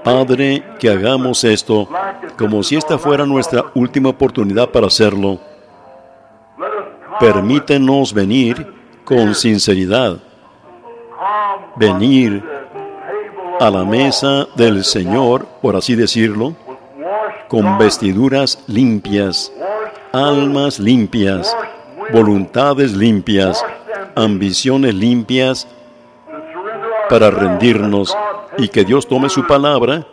Padre, que hagamos esto como si esta fuera nuestra última oportunidad para hacerlo. Permítenos venir con sinceridad. Venir a la mesa del Señor, por así decirlo, con vestiduras limpias, almas limpias, voluntades limpias, ambiciones limpias, para rendirnos y que Dios tome su palabra,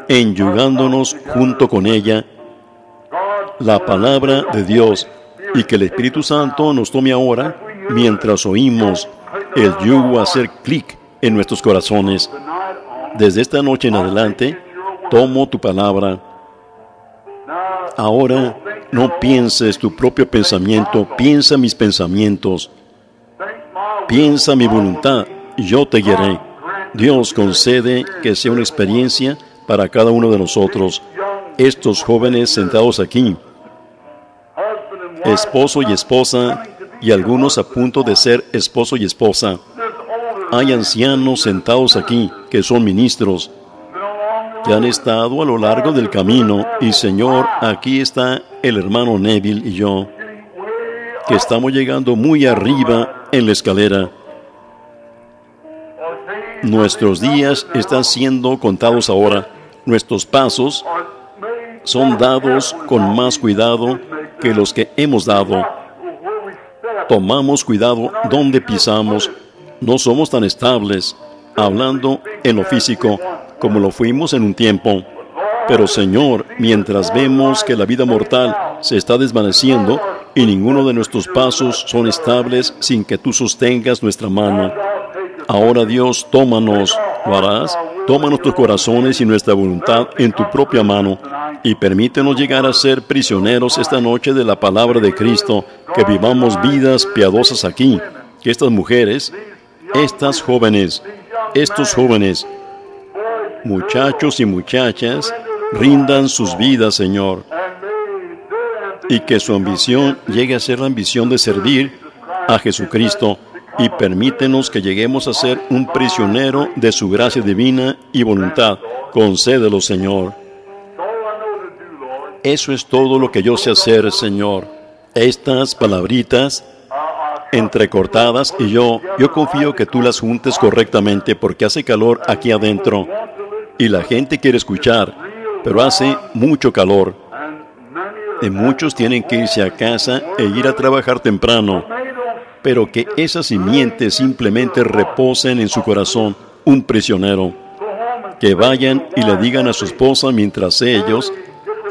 enyugándonos junto con ella, la palabra de Dios, y que el Espíritu Santo nos tome ahora, mientras oímos el yugo hacer clic en nuestros corazones. Desde esta noche en adelante, tomo tu palabra. Ahora, no pienses tu propio pensamiento, piensa mis pensamientos. Piensa mi voluntad, y yo te guiaré. Dios concede que sea una experiencia para cada uno de nosotros. Estos jóvenes sentados aquí, esposo y esposa, y algunos a punto de ser esposo y esposa. Hay ancianos sentados aquí que son ministros, que han estado a lo largo del camino, y Señor, aquí está el hermano Neville y yo, que estamos llegando muy arriba en la escalera. Nuestros días están siendo contados ahora. Nuestros pasos son dados con más cuidado que los que hemos dado. Tomamos cuidado donde pisamos. No somos tan estables, hablando en lo físico, como lo fuimos en un tiempo. Pero Señor, mientras vemos que la vida mortal se está desvaneciendo y ninguno de nuestros pasos son estables sin que tú sostengas nuestra mano. Ahora Dios, tómanos, ¿lo harás? Toma nuestros corazones y nuestra voluntad en tu propia mano y permítenos llegar a ser prisioneros esta noche de la palabra de Cristo, que vivamos vidas piadosas aquí, que estas mujeres, estas jóvenes, estos jóvenes, muchachos y muchachas, rindan sus vidas, Señor, y que su ambición llegue a ser la ambición de servir a Jesucristo, y permítenos que lleguemos a ser un prisionero de su gracia divina y voluntad. Concédelo, Señor. Eso es todo lo que yo sé hacer, Señor. Estas palabritas entrecortadas, y yo confío que tú las juntes correctamente, porque hace calor aquí adentro y la gente quiere escuchar, pero hace mucho calor y muchos tienen que irse a casa e ir a trabajar temprano, pero que esas simientes simplemente reposen en su corazón. Un prisionero, que vayan y le digan a su esposa mientras ellos,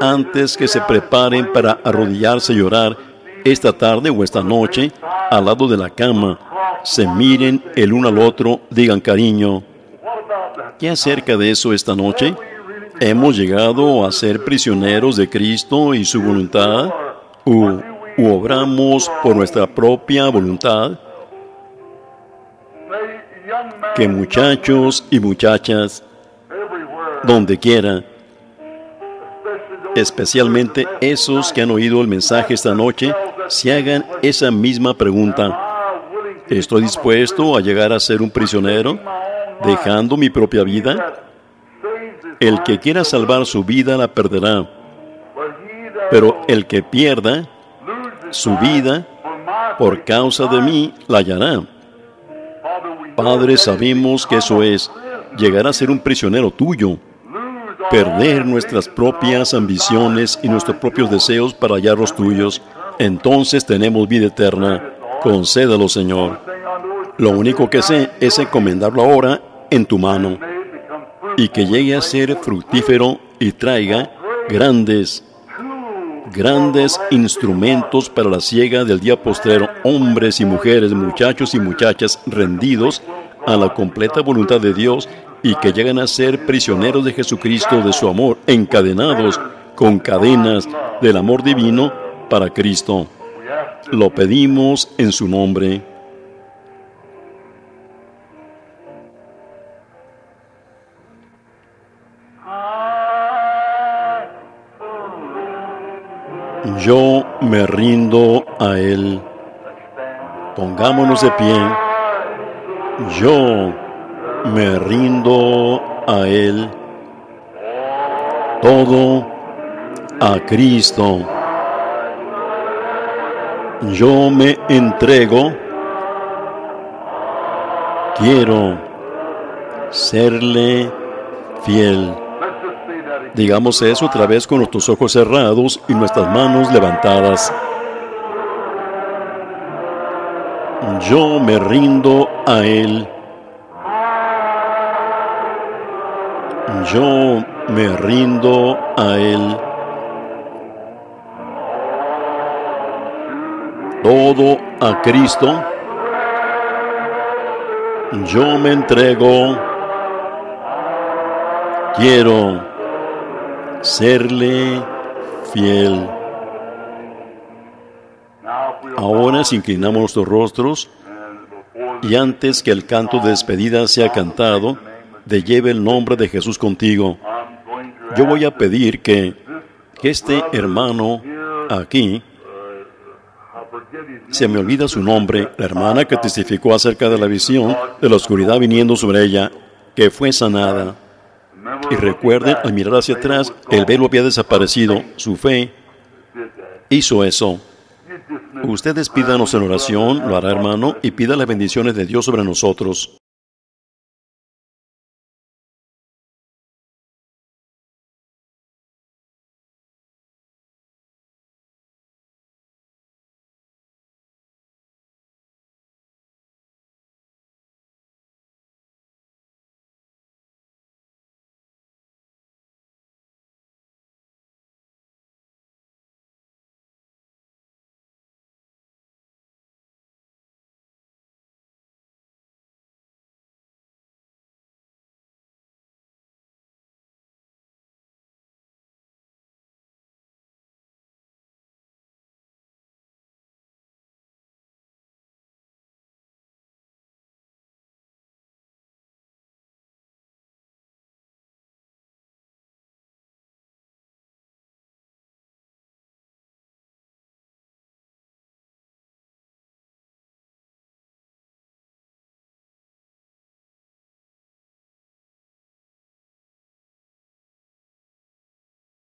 antes que se preparen para arrodillarse y orar esta tarde o esta noche, al lado de la cama, se miren el uno al otro, digan: cariño, ¿qué acerca de eso esta noche? ¿Hemos llegado a ser prisioneros de Cristo y su voluntad? ¿U obramos por nuestra propia voluntad? Que muchachos y muchachas, donde quiera, especialmente esos que han oído el mensaje esta noche, se hagan esa misma pregunta. ¿Estoy dispuesto a llegar a ser un prisionero, dejando mi propia vida? El que quiera salvar su vida la perderá, pero el que pierda su vida por causa de mí la hallará. Padre, sabemos que eso es llegar a ser un prisionero tuyo, perder nuestras propias ambiciones y nuestros propios deseos para hallar los tuyos. Entonces tenemos vida eterna. Concédalo, Señor. Lo único que sé es encomendarlo ahora en tu mano y que llegue a ser fructífero y traiga grandes instrumentos para la siega del día postrero, hombres y mujeres, muchachos y muchachas rendidos a la completa voluntad de Dios y que llegan a ser prisioneros de Jesucristo, de su amor, encadenados con cadenas del amor divino para Cristo. Lo pedimos en su nombre. Yo me rindo a Él. Pongámonos de pie. Yo me rindo a Él. Todo a Cristo. Yo me entrego. Quiero serle fiel. Digamos eso otra vez con nuestros ojos cerrados y nuestras manos levantadas. Yo me rindo a Él. Yo me rindo a Él. Todo a Cristo. Yo me entrego. Quiero serle fiel. Ahora nos inclinamos nuestros rostros y antes que el canto de despedida sea cantado, de lleve el nombre de Jesús contigo. Yo voy a pedir que este hermano aquí, se me olvida su nombre, la hermana que testificó acerca de la visión de la oscuridad viniendo sobre ella, que fue sanada. Y recuerden, al mirar hacia atrás, el velo había desaparecido. Su fe hizo eso. Ustedes pídanos en oración, lo hará hermano, y pida las bendiciones de Dios sobre nosotros.